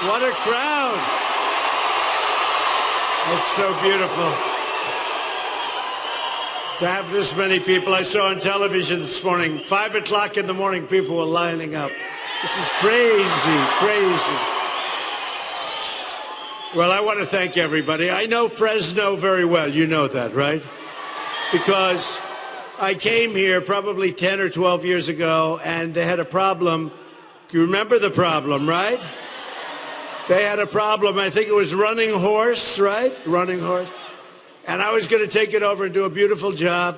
What a crowd. It's so beautiful to have this many people. I saw on television this morning, 5 o'clock in the morning, people were lining up. This is crazy, crazy. Well, I want to thank everybody. I know Fresno very well. You know that, right? Because I came here probably 10 or 12 years ago, and they had a problem. You remember the problem, right? They had a problem. I think it was running horse, right? Running horse. And I was going to take it over and do a beautiful job.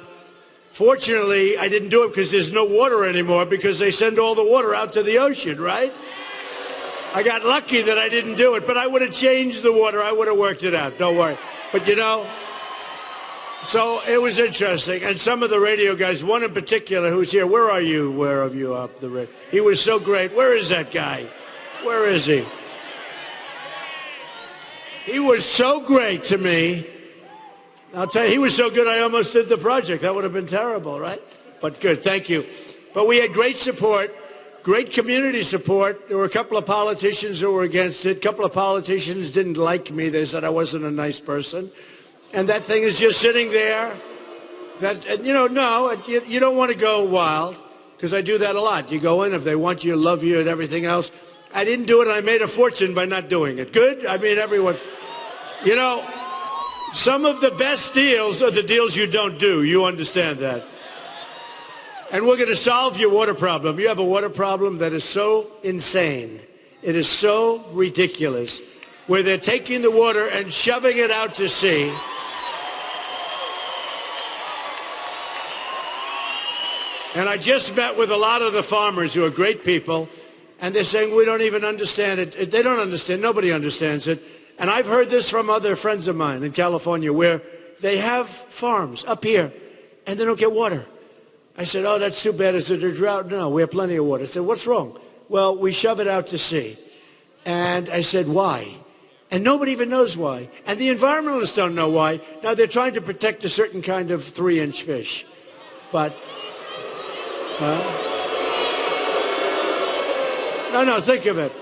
Fortunately, I didn't do it because there's no water anymore because they send all the water out to the ocean, right? I got lucky that I didn't do it, but I would have changed the water. I would have worked it out. Don't worry. But, you know, so it was interesting. And some of the radio guys, one in particular who's here, where are you? Where are you up the radio? He was so great. Where is that guy? Where is he? He was so great to me. I'll tell you, he was so good I almost did the project. That would have been terrible, right? But good, thank you. But we had great support, great community support. There were a couple of politicians who were against it. A couple of politicians didn't like me. They said I wasn't a nice person. And that thing is just sitting there. That, you know, no, you don't want to go wild, because I do that a lot. You go in, if they want you, love you, and everything else. I didn't do it, and I made a fortune by not doing it. Good? I mean, everyone, you know, some of the best deals are the deals you don't do. You understand that. And we're going to solve your water problem. You have a water problem that is so insane. It is so ridiculous, where they're taking the water and shoving it out to sea. And I just met with a lot of the farmers who are great people, and they're saying, we don't even understand it. They don't understand. Nobody understands it. And I've heard this from other friends of mine in California, where they have farms up here, and they don't get water. I said, oh, that's too bad. Is it a drought? No, we have plenty of water. I said, what's wrong? Well, we shove it out to sea. And I said, why? And nobody even knows why. And the environmentalists don't know why. Now, they're trying to protect a certain kind of 3-inch fish. But, no, think of it.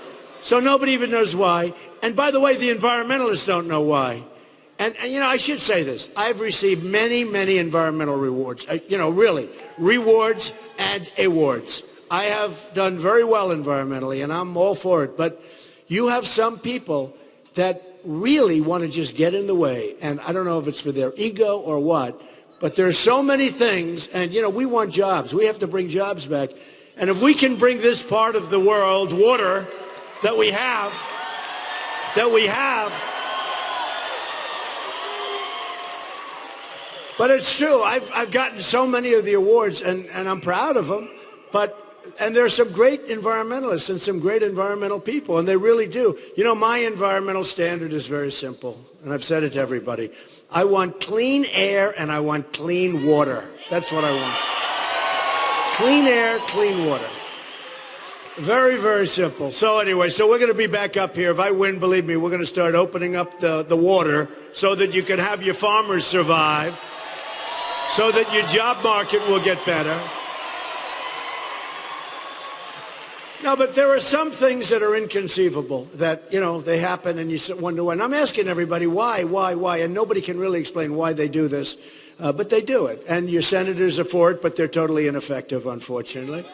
So nobody even knows why. And by the way, the environmentalists don't know why. And you know, I should say this. I've received many, many environmental rewards. You know, really, rewards and awards. I have done very well environmentally, and I'm all for it. But you have some people that really want to just get in the way. And I don't know if it's for their ego or what, but there are so many things. And, you know, we want jobs. We have to bring jobs back. And if we can bring this part of the world, water, that we have, but it's true. I've gotten so many of the awards, and I'm proud of them. And there's some great environmentalists and some great environmental people, and they really do. You know, my environmental standard is very simple, and I've said it to everybody. I want clean air, and I want clean water. That's what I want. Clean air, clean water. Very, very simple. So anyway, so we're going to be back up here. If I win, believe me, we're going to start opening up the water so that you can have your farmers survive, so that your job market will get better. No, but there are some things that are inconceivable that, you know, they happen and you wonder why. And I'm asking everybody why, and nobody can really explain why they do this, but they do it. And your senators are for it, but they're totally ineffective, unfortunately.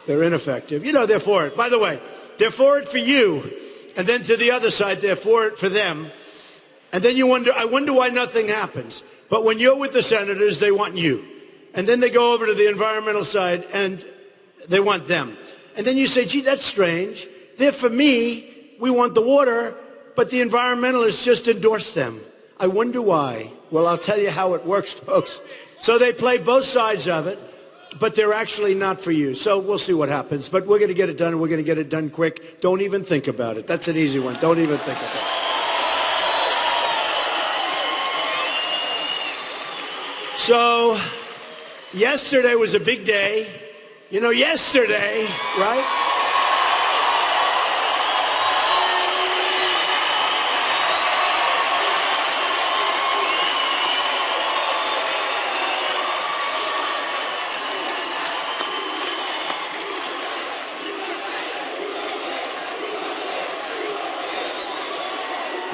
They're ineffective. You know, they're for it. By the way, they're for it for you. And then to the other side, they're for it for them. And then you wonder, I wonder why nothing happens. But when you're with the senators, they want you. And then they go over to the environmental side and they want them. And then you say, gee, that's strange. They're for me. We want the water. But the environmentalists just endorse them. I wonder why. Well, I'll tell you how it works, folks. So they play both sides of it. But they're actually not for you. So we'll see what happens. But we're going to get it done, and we're going to get it done quick. Don't even think about it. That's an easy one. Don't even think about it. So yesterday was a big day. You know, yesterday, right?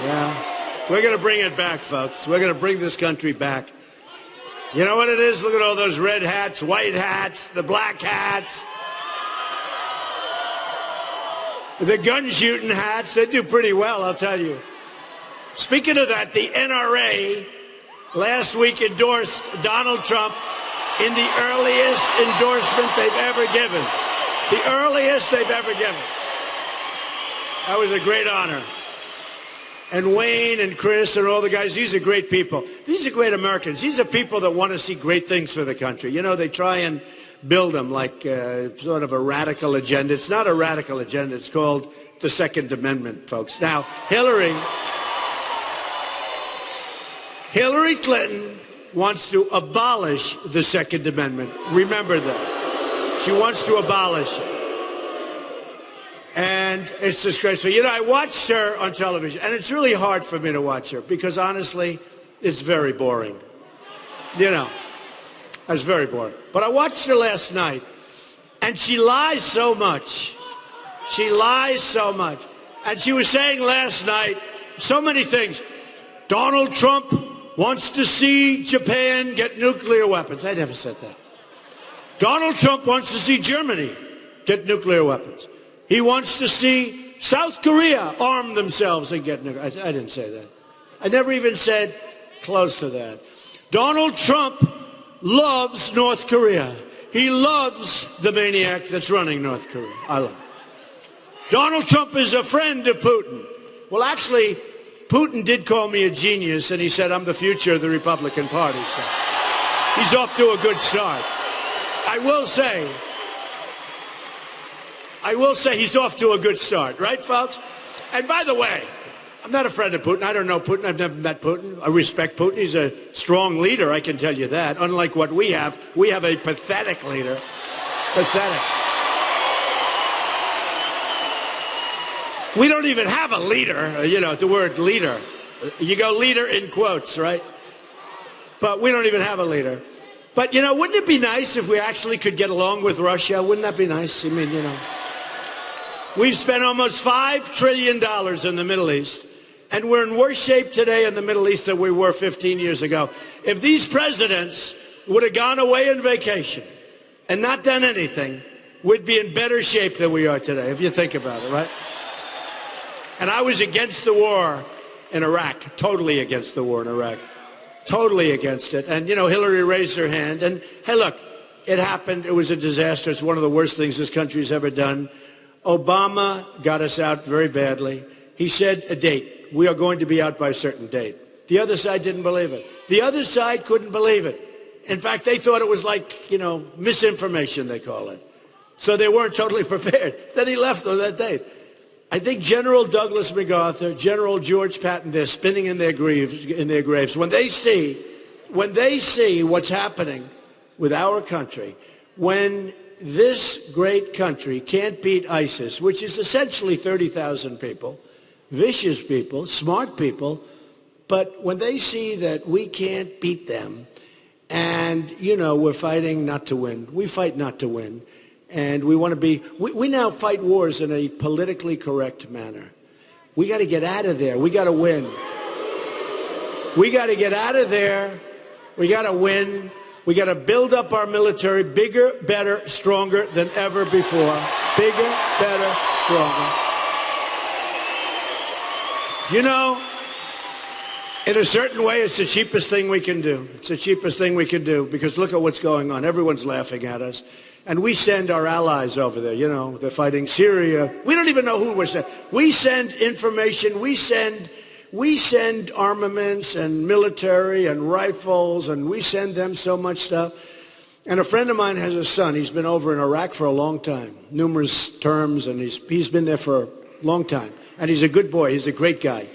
Yeah. We're going to bring it back, folks. We're going to bring this country back. You know what it is? Look at all those red hats, white hats, the black hats, the gun-shooting hats. They do pretty well, I'll tell you. Speaking of that, the NRA last week endorsed Donald Trump in the earliest endorsement they've ever given. The earliest they've ever given. That was a great honor. And Wayne and Chris and all the guys, these are great people. These are great Americans. These are people that want to see great things for the country. You know, they try and build them like sort of a radical agenda. It's not a radical agenda. It's called the Second Amendment, folks. Now, Hillary Clinton wants to abolish the Second Amendment. Remember that. She wants to abolish it. And it's disgraceful. You know, I watched her on television, and it's really hard for me to watch her because, honestly, it's very boring. You know, it's very boring. But I watched her last night, and she lies so much. She lies so much. And she was saying last night so many things. Donald Trump wants to see Japan get nuclear weapons. I never said that. Donald Trump wants to see Germany get nuclear weapons. He wants to see South Korea arm themselves and get nuclear. I didn't say that. I never even said close to that. Donald Trump loves North Korea. He loves the maniac that's running North Korea. I love it. Donald Trump is a friend of Putin. Well, actually, Putin did call me a genius, and he said I'm the future of the Republican Party. So he's off to a good start. I will say he's off to a good start, right, folks? And by the way, I'm not a friend of Putin. I don't know Putin. I've never met Putin. I respect Putin. He's a strong leader, I can tell you that. Unlike what we have a pathetic leader. Pathetic. We don't even have a leader, you know, the word leader. You go leader in quotes, right? But we don't even have a leader. But, you know, wouldn't it be nice if we actually could get along with Russia? Wouldn't that be nice? I mean, you know. We've spent almost $5 trillion in the Middle East, and we're in worse shape today in the Middle East than we were 15 years ago. If these presidents would have gone away on vacation and not done anything, we'd be in better shape than we are today, if you think about it, right? And I was against the war in Iraq, totally against the war in Iraq, totally against it. And, you know, Hillary raised her hand, and, hey, look, it happened. It was a disaster. It's one of the worst things this country's ever done. Obama got us out very badly. He said a date. We are going to be out by a certain date. The other side didn't believe it. The other side couldn't believe it. In fact, they thought it was like, you know, misinformation, they call it. So they weren't totally prepared. Then he left on that date. I think General Douglas MacArthur, General George Patton, they're spinning in their graves. When they see what's happening with our country, when this great country can't beat ISIS, which is essentially 30,000 people, vicious people, smart people, but when they see that we can't beat them, and, you know, we're fighting not to win. We fight not to win. And we want to be, we now fight wars in a politically correct manner. We got to get out of there. We got to win. We got to get out of there. We got to win. We got to build up our military bigger, better, stronger than ever before. Bigger, better, stronger. You know, in a certain way, it's the cheapest thing we can do. It's the cheapest thing we can do because look at what's going on. Everyone's laughing at us. And we send our allies over there. You know, they're fighting Syria. We don't even know who we're sending. We send information. We send armaments and military and rifles, and we send them so much stuff. And a friend of mine has a son. He's been over in Iraq for a long time, numerous terms, and he's been there for a long time. And he's a good boy. He's a great guy.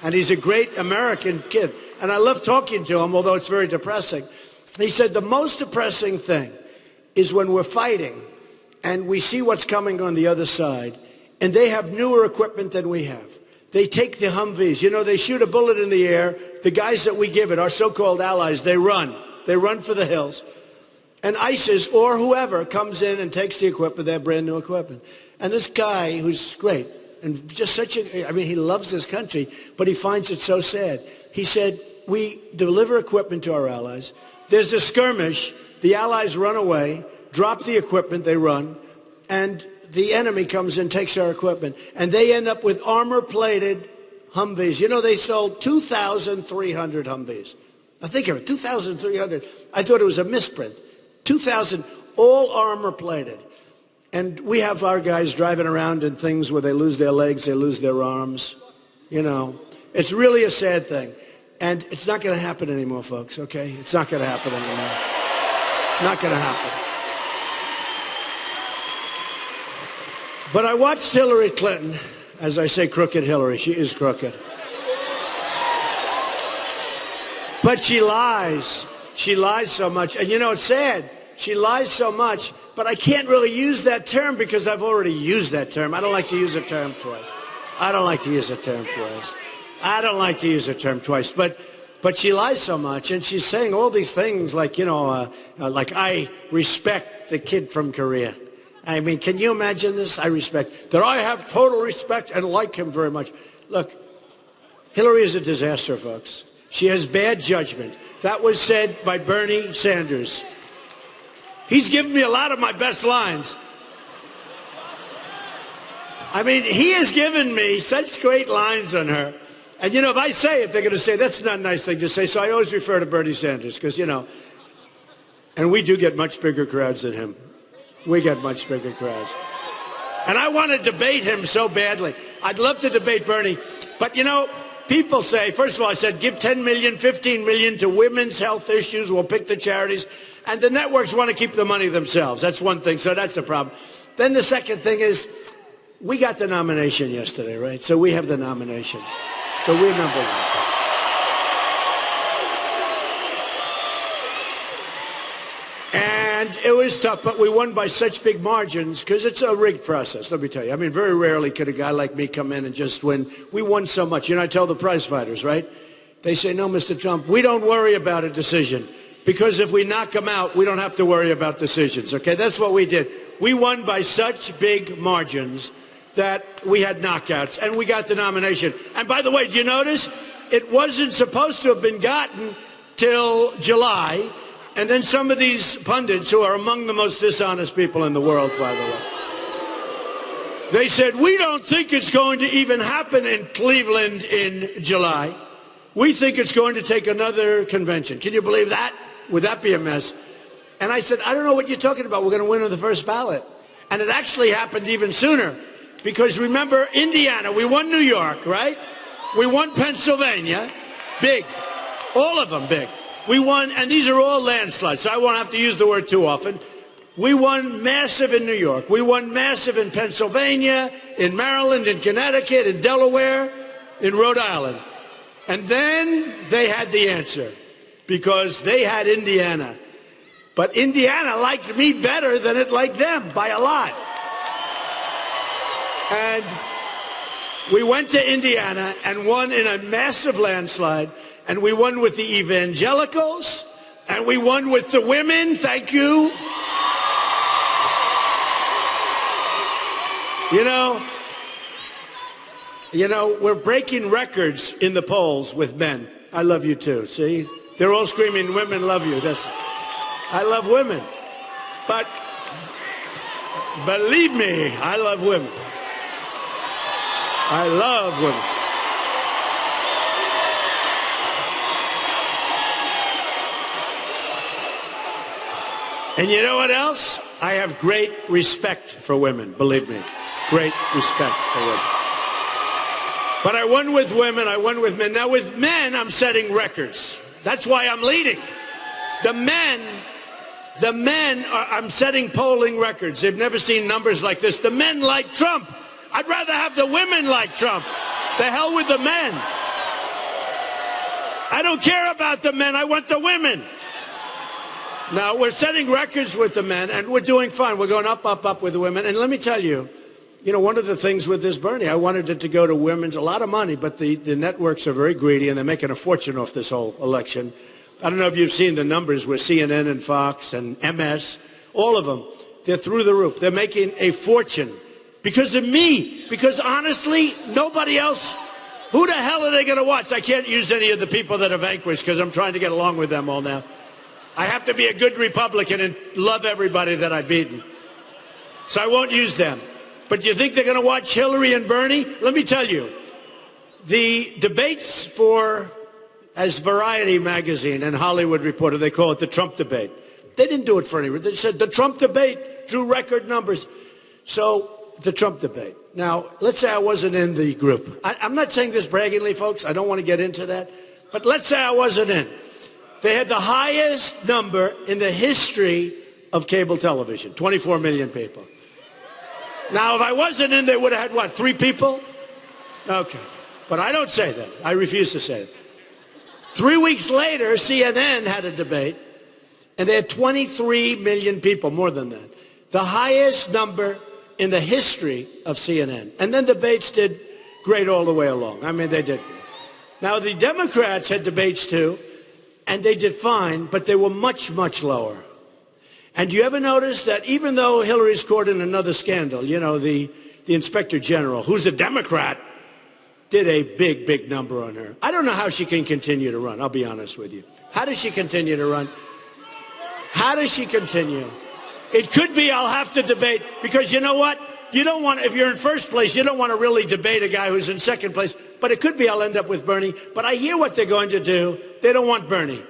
And he's a great American kid. And I love talking to him, although it's very depressing. He said the most depressing thing is when we're fighting and we see what's coming on the other side, and they have newer equipment than we have. They take the Humvees. You know, they shoot a bullet in the air. The guys that we give it, our so-called allies, they run. They run for the hills. And ISIS or whoever comes in and takes the equipment, their brand new equipment. And this guy, who's great, and just such a, I mean, he loves this country, but he finds it so sad. He said, we deliver equipment to our allies. There's a skirmish. The allies run away, drop the equipment, they run, and the enemy comes and takes our equipment. And they end up with armor-plated Humvees. You know, they sold 2,300 Humvees. Now think of it, 2,300. I thought it was a misprint. 2,000, all armor-plated. And we have our guys driving around in things where they lose their legs, they lose their arms. You know, it's really a sad thing. And it's not going to happen anymore, folks, okay? It's not going to happen anymore. Not going to happen. But I watched Hillary Clinton, as I say, crooked Hillary. She is crooked. But she lies. She lies so much. And you know, it's sad. She lies so much, but I can't really use that term because I've already used that term. I don't like to use a term twice. I don't like to use a term twice. I don't like to use a term twice. But she lies so much, and she's saying all these things like, you know, like I respect the kid from Korea. I mean, can you imagine this? I respect, that I have total respect and like him very much. Look, Hillary is a disaster, folks. She has bad judgment. That was said by Bernie Sanders. He's given me a lot of my best lines. I mean, he has given me such great lines on her. And, you know, if I say it, they're going to say, that's not a nice thing to say. So I always refer to Bernie Sanders because, you know, and we do get much bigger crowds than him. We get much bigger crowds. And I want to debate him so badly. I'd love to debate Bernie. But, you know, people say, first of all, I said, give 10 million, 15 million to women's health issues. We'll pick the charities. And the networks want to keep the money themselves. That's one thing. So that's a problem. Then the second thing is, we got the nomination yesterday, right? So we have the nomination. So we're number one. And it was tough, but we won by such big margins because it's a rigged process, let me tell you. I mean, very rarely could a guy like me come in and just win. We won so much. You know, I tell the prize fighters, right? They say, no, Mr. Trump, we don't worry about a decision because if we knock them out, we don't have to worry about decisions, okay? That's what we did. We won by such big margins that we had knockouts, and we got the nomination. And by the way, do you notice? It wasn't supposed to have been gotten till July, and then some of these pundits, who are among the most dishonest people in the world, by the way, they said, we don't think it's going to even happen in Cleveland in July. We think it's going to take another convention. Can you believe that? Would that be a mess? And I said, I don't know what you're talking about. We're going to win on the first ballot. And it actually happened even sooner. Because remember, Indiana, we won New York, right? We won Pennsylvania, big. All of them big. We won, and these are all landslides, so I won't have to use the word too often. We won massive in New York. We won massive in Pennsylvania, in Maryland, in Connecticut, in Delaware, in Rhode Island. And then they had the answer, because they had Indiana. But Indiana liked me better than it liked them by a lot. And we went to Indiana and won in a massive landslide. And we won with the evangelicals. And we won with the women. Thank you. You know, we're breaking records in the polls with men. I love you too. See? They're all screaming, women love you. I love women. But believe me, I love women. I love women. And you know what else? I have great respect for women, believe me. Great respect for women. But I won with women, I won with men. Now with men, I'm setting records. That's why I'm leading. The men I'm setting polling records. They've never seen numbers like this. The men like Trump. I'd rather have the women like Trump. The hell with the men. I don't care about the men. I want the women. Now, we're setting records with the men, and we're doing fine. We're going up, up, up with the women. And let me tell you, you know, one of the things with this Bernie, I wanted it to go to women's, a lot of money, but the networks are very greedy, and they're making a fortune off this whole election. I don't know if you've seen the numbers with CNN and Fox and MS, all of them. They're through the roof. They're making a fortune Because of me. Because honestly, nobody else. Who the hell are they going to watch? I can't use any of the people that are vanquished because I'm trying to get along with them all now. I have to be a good Republican and love everybody that I've beaten. So I won't use them. But do you think they're going to watch Hillary and Bernie? Let me tell you, the debates for, as Variety magazine and Hollywood Reporter, they call it the Trump debate. They didn't do it for any reason. They said the Trump debate drew record numbers. So the Trump debate. Now, let's say I wasn't in the group. I'm not saying this braggingly, folks. I don't want to get into that. But let's say I wasn't in. They had the highest number in the history of cable television, 24 million people. Now, if I wasn't in, they would have had, what, 3 people? Okay. But I don't say that. I refuse to say it. 3 weeks later, CNN had a debate, and they had 23 million people, more than that. The highest number in the history of CNN. And then debates did great all the way along. I mean, they did. Now, the Democrats had debates too, and they did fine, but they were much, much lower. And do you ever notice that even though Hillary's caught in another scandal, you know, the inspector general, who's a Democrat, did a big, big number on her. I don't know how she can continue to run, I'll be honest with you. How does she continue to run? How does she continue? It could be I'll have to debate, because you know what? You don't want, if you're in first place, you don't want to really debate a guy who's in second place. But it could be I'll end up with Bernie. But I hear what they're going to do. They don't want Bernie.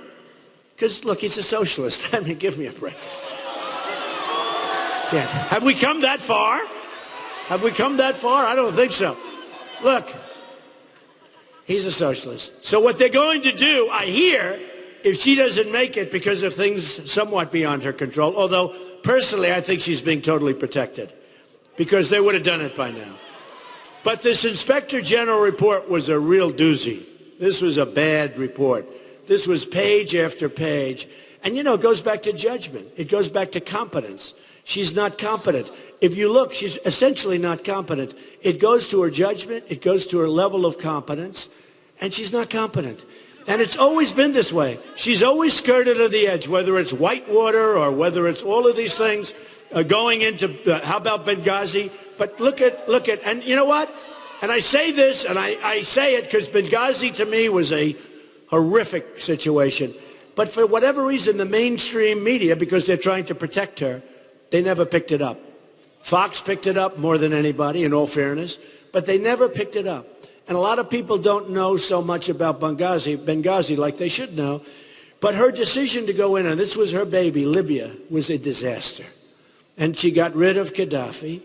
Because, look, he's a socialist. I mean, give me a break. Can't. Have we come that far? Have we come that far? I don't think so. Look, he's a socialist. So what they're going to do, I hear, if she doesn't make it because of things somewhat beyond her control, although personally I think she's being totally protected, because they would have done it by now. But this Inspector General report was a real doozy. This was a bad report. This was page after page. And, you know, it goes back to judgment. It goes back to competence. She's not competent. If you look, she's essentially not competent. It goes to her judgment. It goes to her level of competence. And she's not competent. And it's always been this way. She's always skirted on the edge, whether it's Whitewater or whether it's all of these things going into, how about Benghazi? But look at, and you know what? And I say this, and I say it because Benghazi to me was a horrific situation. But for whatever reason, the mainstream media, because they're trying to protect her, they never picked it up. Fox picked it up more than anybody, in all fairness, but they never picked it up. And a lot of people don't know so much about Benghazi like they should know. But her decision to go in, and this was her baby, Libya, was a disaster. And she got rid of Gaddafi,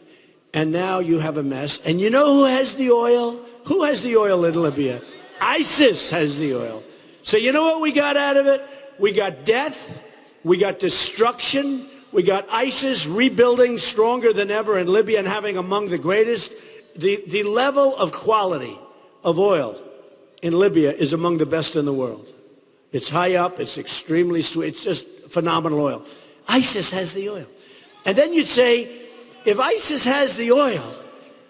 and now you have a mess. And you know who has the oil? Who has the oil in Libya? ISIS has the oil. So you know what we got out of it? We got death, we got destruction, we got ISIS rebuilding stronger than ever in Libya and having among the greatest. The level of quality of oil in Libya is among the best in the world. It's high up, it's extremely sweet, it's just phenomenal oil. ISIS has the oil. And then you'd say, if ISIS has the oil,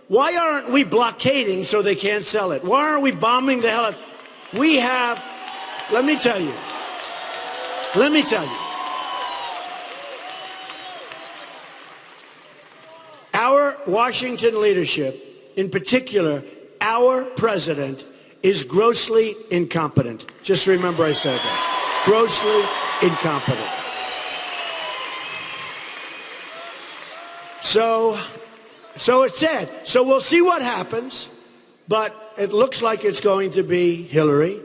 why aren't we blockading so they can't sell it? Why aren't we bombing the hell out? We have, let me tell you. Our Washington leadership, in particular, our president, is grossly incompetent. Just remember I said that. Grossly incompetent. So it's sad. So we'll see what happens, but it looks like it's going to be Hillary.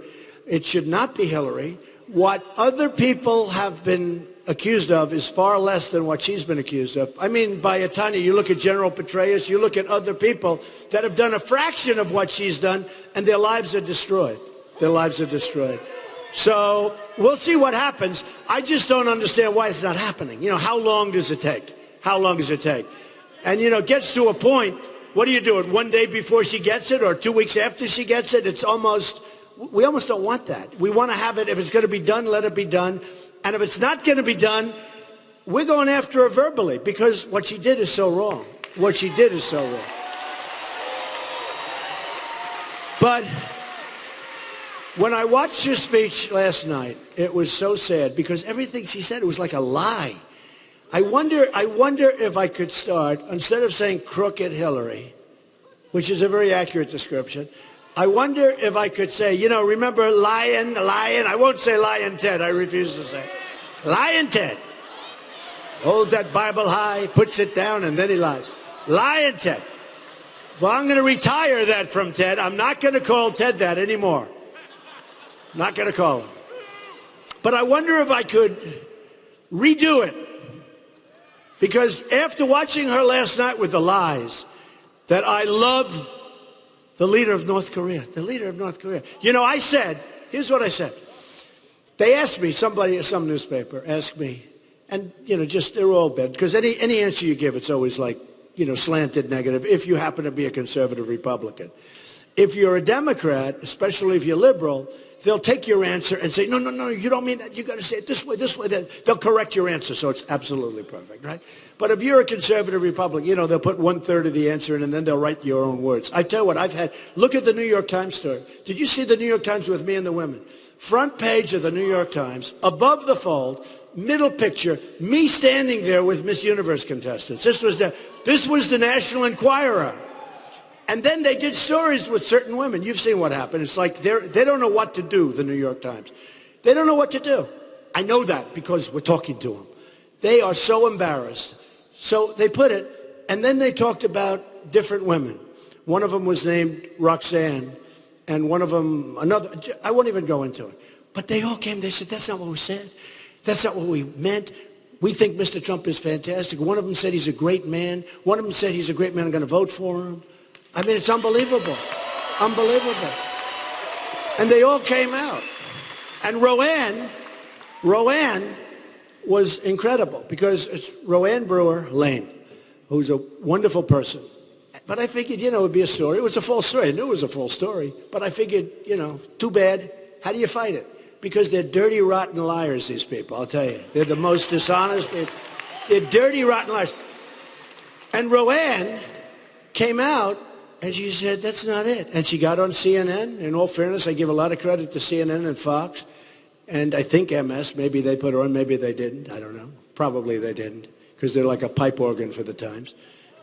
It should not be Hillary. What other people have been accused of is far less than what she's been accused of. I mean, by Tanya, you look at General Petraeus, you look at other people that have done a fraction of what she's done, and their lives are destroyed. Their lives are destroyed. So we'll see what happens. I just don't understand why it's not happening. You know, how long does it take? How long does it take? And, you know, it gets to a point, what do you do? It one day before she gets it or 2 weeks after she gets it? It's almost, we almost don't want that. We want to have it, if it's going to be done, let it be done. And if it's not going to be done, we're going after her verbally, because what she did is so wrong. What she did is so wrong. But when I watched her speech last night, it was so sad, because everything she said, it was like a lie. I wonder if I could start, instead of saying crooked Hillary, which is a very accurate description, I wonder if I could say, remember Lion? I won't say Lion Ted. I refuse to say it. Lion Ted. Holds that Bible high, puts it down, and then he lies. Lion Ted. Well, I'm going to retire that from Ted. I'm not going to call Ted that anymore. Not going to call him. But I wonder if I could redo it. Because after watching her last night with the lies, that I love the leader of North Korea, the leader of North Korea. I said, here's what I said. They asked me, some newspaper asked me, and, they're all bad. Because any answer you give, it's always like, slanted negative, if you happen to be a conservative Republican. If you're a Democrat, especially if you're liberal, they'll take your answer and say, no, you don't mean that. You got to say it this way, then. They'll correct your answer, so it's absolutely perfect, right? But if you're a conservative Republican, they'll put 1/3 of the answer in, and then they'll write your own words. I tell you what, look at the New York Times story. Did you see the New York Times with me and the women? Front page of the New York Times, above the fold, middle picture, me standing there with Miss Universe contestants. This was the National Enquirer. And then they did stories with certain women. You've seen what happened. It's like they don't know what to do, the New York Times. They don't know what to do. I know that because we're talking to them. They are so embarrassed. So they put it, and then they talked about different women. One of them was named Roxanne, and one of them, another. I won't even go into it. But they all came, they said, that's not what we said. That's not what we meant. We think Mr. Trump is fantastic. One of them said he's a great man. One of them said he's a great man. I'm going to vote for him. I mean, it's unbelievable. Unbelievable. And they all came out. And Roanne was incredible because it's Roanne Brewer Lane, who's a wonderful person. But I figured, it would be a story. It was a false story. I knew it was a false story. But I figured, too bad. How do you fight it? Because they're dirty, rotten liars, these people, I'll tell you. They're the most dishonest people. They're dirty, rotten liars. And Roanne came out, and she said, that's not it. And she got on CNN. In all fairness, I give a lot of credit to CNN and Fox. And I think MS, maybe they put her on, maybe they didn't. I don't know. Probably they didn't, because they're like a pipe organ for the Times.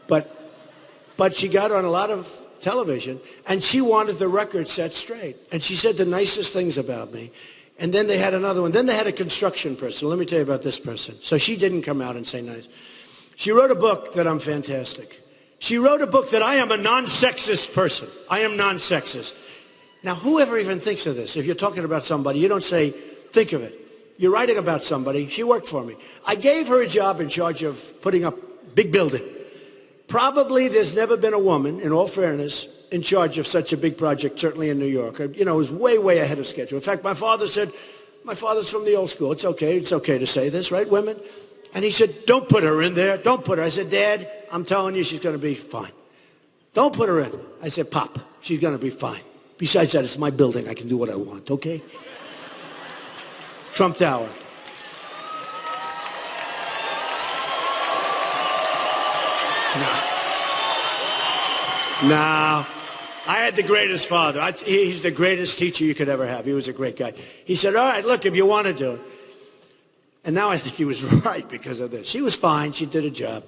But she got on a lot of television, and she wanted the record set straight. And she said the nicest things about me. And then they had another one. Then they had a construction person. Let me tell you about this person. So she didn't come out and say nice. She wrote a book that I'm fantastic. She wrote a book that I am a non-sexist person. I am non-sexist. Now, whoever even thinks of this? If you're talking about somebody, you don't say, think of it. You're writing about somebody. She worked for me. I gave her a job in charge of putting up big building. Probably there's never been a woman, in all fairness, in charge of such a big project, certainly in New York. It was way, way ahead of schedule. In fact, my father said, my father's from the old school. It's okay to say this, right, women? And he said, don't put her in there. Don't put her. I said, Dad, I'm telling you, she's going to be fine. Don't put her in. I said, Pop, she's going to be fine. Besides that, it's my building. I can do what I want, okay? Trump Tower. No. I had the greatest father. He's the greatest teacher you could ever have. He was a great guy. He said, all right, look, if you want to do it. And now I think he was right because of this. She was fine. She did a job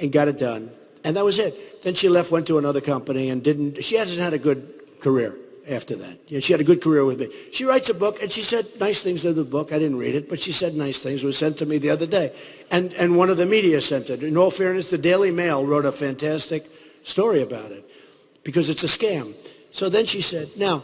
and got it done. And that was it. Then she left, went to another company and she hasn't had a good career after that. She had a good career with me. She writes a book and she said nice things in the book. I didn't read it, but she said nice things. It was sent to me the other day. And one of the media sent it. In all fairness, the Daily Mail wrote a fantastic story about it because it's a scam. So then she said, now,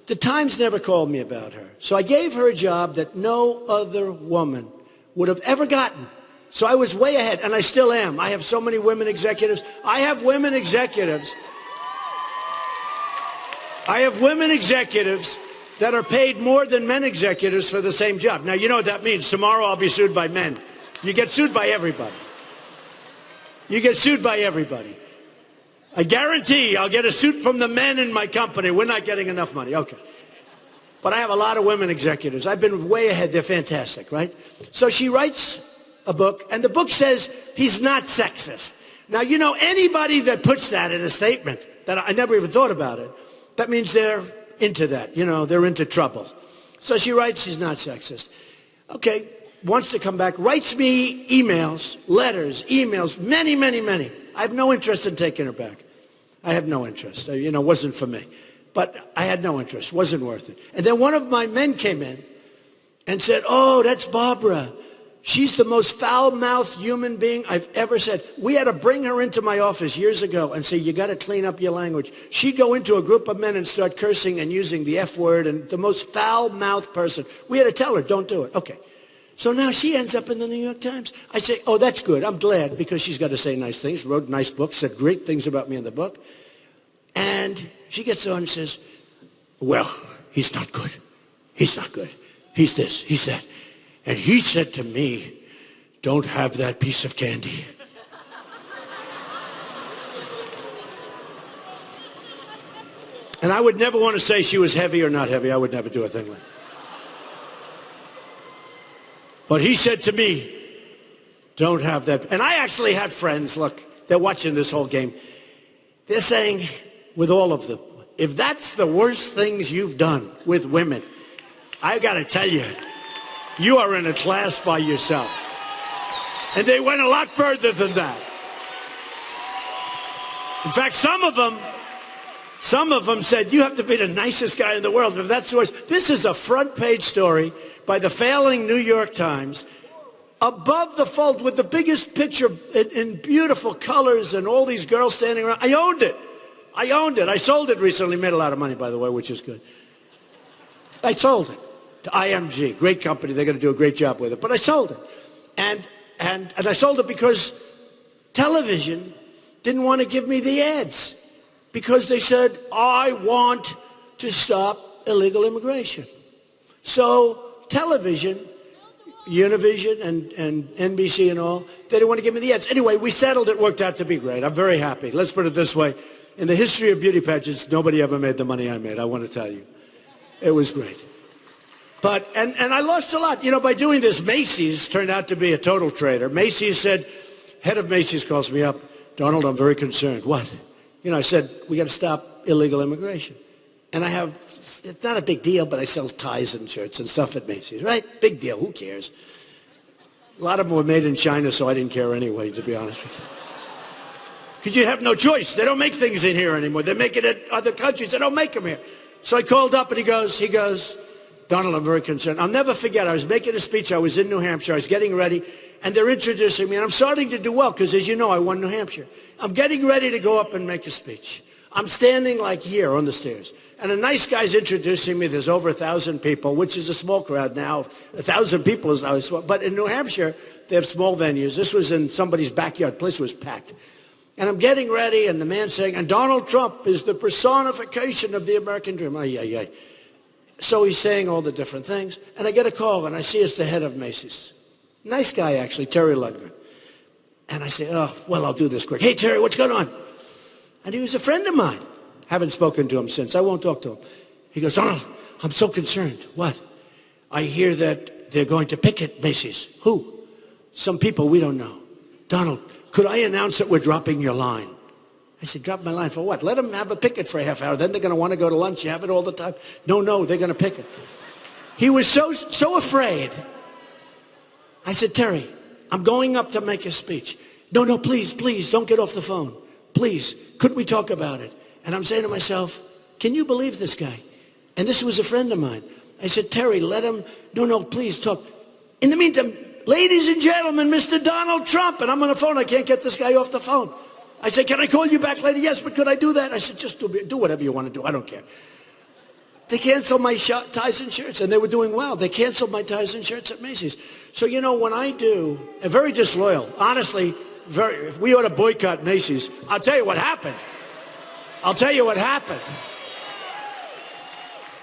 the Times never called me about her. So I gave her a job that no other woman would have ever gotten. So I was way ahead, and I still am. I have so many women executives. I have women executives that are paid more than men executives for the same job. Now, you know what that means. Tomorrow I'll be sued by men. You get sued by everybody. You get sued by everybody. I guarantee I'll get a suit from the men in my company. We're not getting enough money. Okay. But I have a lot of women executives. I've been way ahead. They're fantastic, right? So she writes a book, and the book says he's not sexist. Now, you know, anybody that puts that in a statement, that I never even thought about it, that means they're into that. You know, they're into trouble. So she writes he's not sexist. Okay, wants to come back, writes me emails, letters, emails, many, many, many. I have no interest in taking her back. I have no interest. It wasn't for me. But I had no interest. Wasn't worth it. And then one of my men came in and said, oh, that's Barbara. She's the most foul-mouthed human being I've ever said. We had to bring her into my office years ago and say, you got to clean up your language. She'd go into a group of men and start cursing and using the F word, and the most foul-mouthed person. We had to tell her, don't do it. Okay. So now she ends up in the New York Times. I say, oh, that's good. I'm glad, because she's got to say nice things, wrote nice books, said great things about me in the book. And she gets on and says, well, he's not good. He's not good. He's this, he's that. And he said to me, don't have that piece of candy. And I would never want to say she was heavy or not heavy. I would never do a thing like that. But he said to me, don't have that. And I actually had friends, look, they're watching this whole game. They're saying, with all of them, if that's the worst things you've done with women, I got to tell you, you are in a class by yourself. And they went a lot further than that. In fact, some of them said, you have to be the nicest guy in the world. If that's the worst. This is a front page story by the failing New York Times, above the fold with the biggest picture in beautiful colors and all these girls standing around. I owned it. I sold it recently. Made a lot of money, by the way, which is good. I sold it to IMG, great company. They're going to do a great job with it. But I sold it. And I sold it because television didn't want to give me the ads, because they said, I want to stop illegal immigration. So television, Univision and NBC and all, they didn't want to give me the ads. Anyway, we settled it, worked out to be great. I'm very happy. Let's put it this way. In the history of beauty pageants, nobody ever made the money I made, I want to tell you. It was great. But, and I lost a lot. By doing this, Macy's turned out to be a total traitor. Macy's said, head of Macy's calls me up, Donald, I'm very concerned. What? I said, we got to stop illegal immigration. And it's not a big deal, but I sell ties and shirts and stuff at Macy's, right? Big deal, who cares? A lot of them were made in China, so I didn't care anyway, to be honest with you. Because you have no choice. They don't make things in here anymore. They make it at other countries. They don't make them here. So I called up and he goes, Donald, I'm very concerned. I'll never forget, I was making a speech. I was in New Hampshire. I was getting ready, and they're introducing me, and I'm starting to do well because, as you know, I won New Hampshire. I'm getting ready to go up and make a speech. I'm standing like here on the stairs, and a nice guy's introducing me. There's over 1,000 people, which is a small crowd now. 1,000 people is now small. But in New Hampshire, they have small venues. This was in somebody's backyard. The place was packed. And I'm getting ready, and the man's saying, and Donald Trump is the personification of the American dream. Ay, ay, ay. So he's saying all the different things, and I get a call, and I see it's the head of Macy's. Nice guy, actually, Terry Lundgren. And I say, oh, well, I'll do this quick. Hey, Terry, what's going on? And he was a friend of mine. Haven't spoken to him since. I won't talk to him. He goes, Donald, I'm so concerned. What? I hear that they're going to picket Macy's. Who? Some people we don't know. Donald, could I announce that we're dropping your line? I said, drop my line for what? Let them have a picket for a half hour. Then they're going to want to go to lunch. You have it all the time. No, they're going to picket. He was so afraid. I said, Terry, I'm going up to make a speech. No, please, don't get off the phone. Please, could we talk about it? And I'm saying to myself, can you believe this guy? And this was a friend of mine. I said, Terry, let him, no, please talk. In the meantime, ladies and gentlemen, Mr. Donald Trump. And I'm on the phone. I can't get this guy off the phone. I said, can I call you back later? Yes, but could I do that? I said, just do whatever you want to do. I don't care. They canceled my ties and shirts, and they were doing well. They canceled my ties and shirts at Macy's. So, when I do, very disloyal, honestly, if we ought to boycott Macy's, I'll tell you what happened.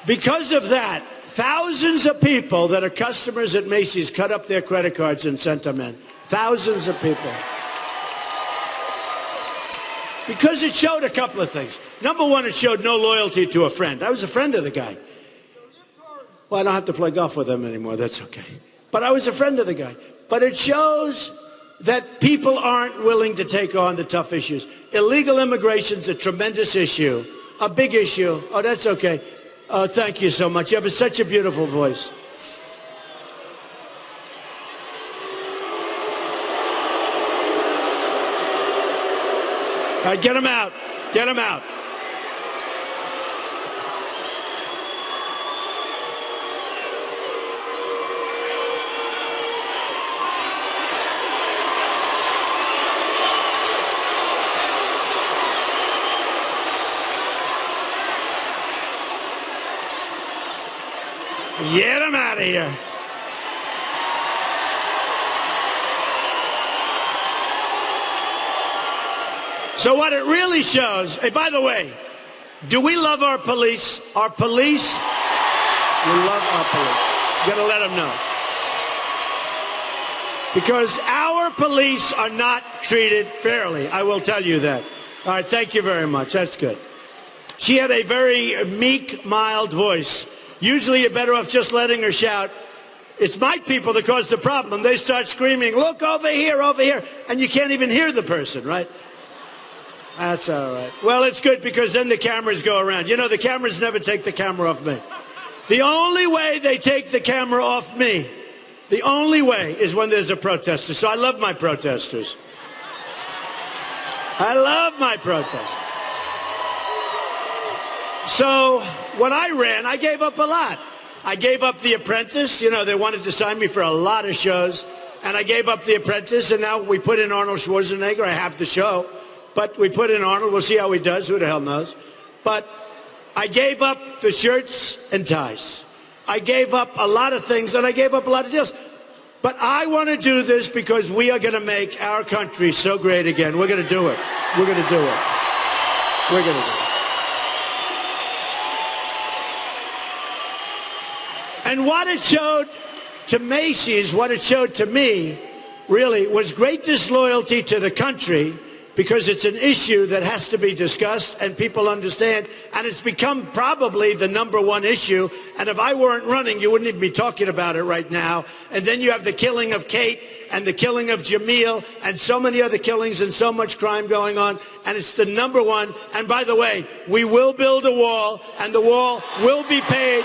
Because of that, thousands of people that are customers at Macy's cut up their credit cards and sent them in. Thousands of people. Because it showed a couple of things. Number one, it showed no loyalty to a friend. I was a friend of the guy. Well, I don't have to play golf with him anymore. That's okay. But I was a friend of the guy. But it shows that people aren't willing to take on the tough issues. Illegal immigration's a tremendous issue, a big issue. Oh, that's okay. Thank you so much. You have such a beautiful voice. All right, get him out. Get him out. Get him out of here. So what it really shows, hey, by the way, do we love our police? Our police, we love our police. You gotta let them know. Because our police are not treated fairly, I will tell you that. All right, thank you very much, that's good. She had a very meek, mild voice. Usually you're better off just letting her shout. It's my people that cause the problem. They start screaming, look over here, and you can't even hear the person, right? That's all right. Well, it's good because then the cameras go around. You know, the cameras never take the camera off me. The only way they take the camera off me, the only way is when there's a protester. So I love my protesters. I love my protesters. So when I ran, I gave up a lot. I gave up The Apprentice. You know, they wanted to sign me for a lot of shows. And I gave up The Apprentice, and now we put in Arnold Schwarzenegger. I have the show. But we put in Arnold. We'll see how he does. Who the hell knows? But I gave up the shirts and ties. I gave up a lot of things, and I gave up a lot of deals. But I want to do this because we are going to make our country so great again. We're going to do it. We're going to do it. We're going to do it. And what it showed to Macy's, what it showed to me, really, was great disloyalty to the country, because it's an issue that has to be discussed and people understand, and it's become probably the #1 issue. And if I weren't running, you wouldn't even be talking about it right now. And then you have the killing of Kate and the killing of Jamil and so many other killings and so much crime going on, and it's the #1. And by the way, we will build a wall, and the wall will be paid.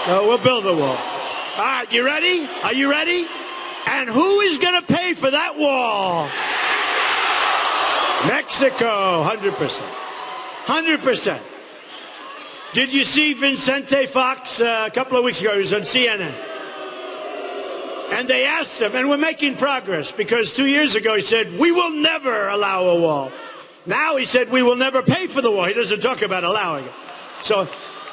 No, we'll build the wall. All right, you ready? Are you ready? And who is going to pay for that wall? Mexico, 100%. 100%. Did you see Vicente Fox a couple of weeks ago? He was on CNN. And they asked him, and we're making progress, because 2 years ago he said, we will never allow a wall. Now he said, we will never pay for the wall. He doesn't talk about allowing it. So...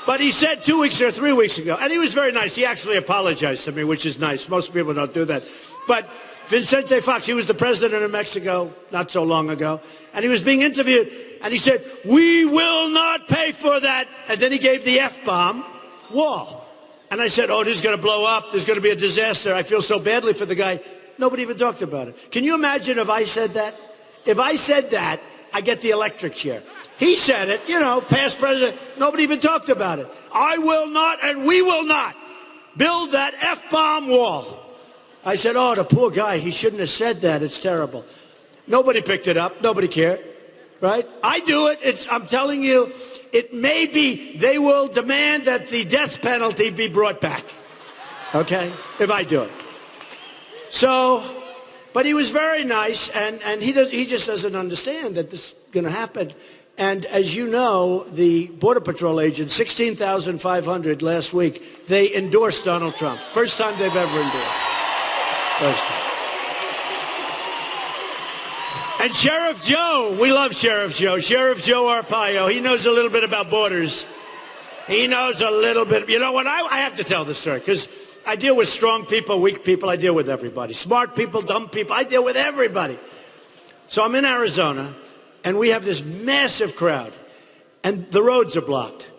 But he said 2 weeks or 3 weeks ago, and he was very nice. He actually apologized to me, which is nice. Most people don't do that. But Vicente Fox, he was the president of Mexico not so long ago, and he was being interviewed, and he said, we will not pay for that. And then he gave the F-bomb wall. And I said, oh, this is going to blow up. There's going to be a disaster. I feel so badly for the guy. Nobody even talked about it. Can you imagine if I said that? If I said that, I get the electric chair. He said it, you know, past president. Nobody even talked about it. I will not, and we will not, build that F-bomb wall. I said, oh, the poor guy, he shouldn't have said that. It's terrible. Nobody picked it up. Nobody cared, right? I do it. I'm telling you, it may be, they will demand that the death penalty be brought back, okay, if I do it. So, but he was very nice, and he just doesn't understand that this is going to happen. And as you know, the Border Patrol agents, 16,500 last week, they endorsed Donald Trump. First time they've ever endorsed. First time. And Sheriff Joe, we love Sheriff Joe. Sheriff Joe Arpaio, he knows a little bit about borders. He knows a little bit. You know what, I have to tell this story, because I deal with strong people, weak people. I deal with everybody. Smart people, dumb people. I deal with everybody. So I'm in Arizona, and we have this massive crowd, and the roads are blocked.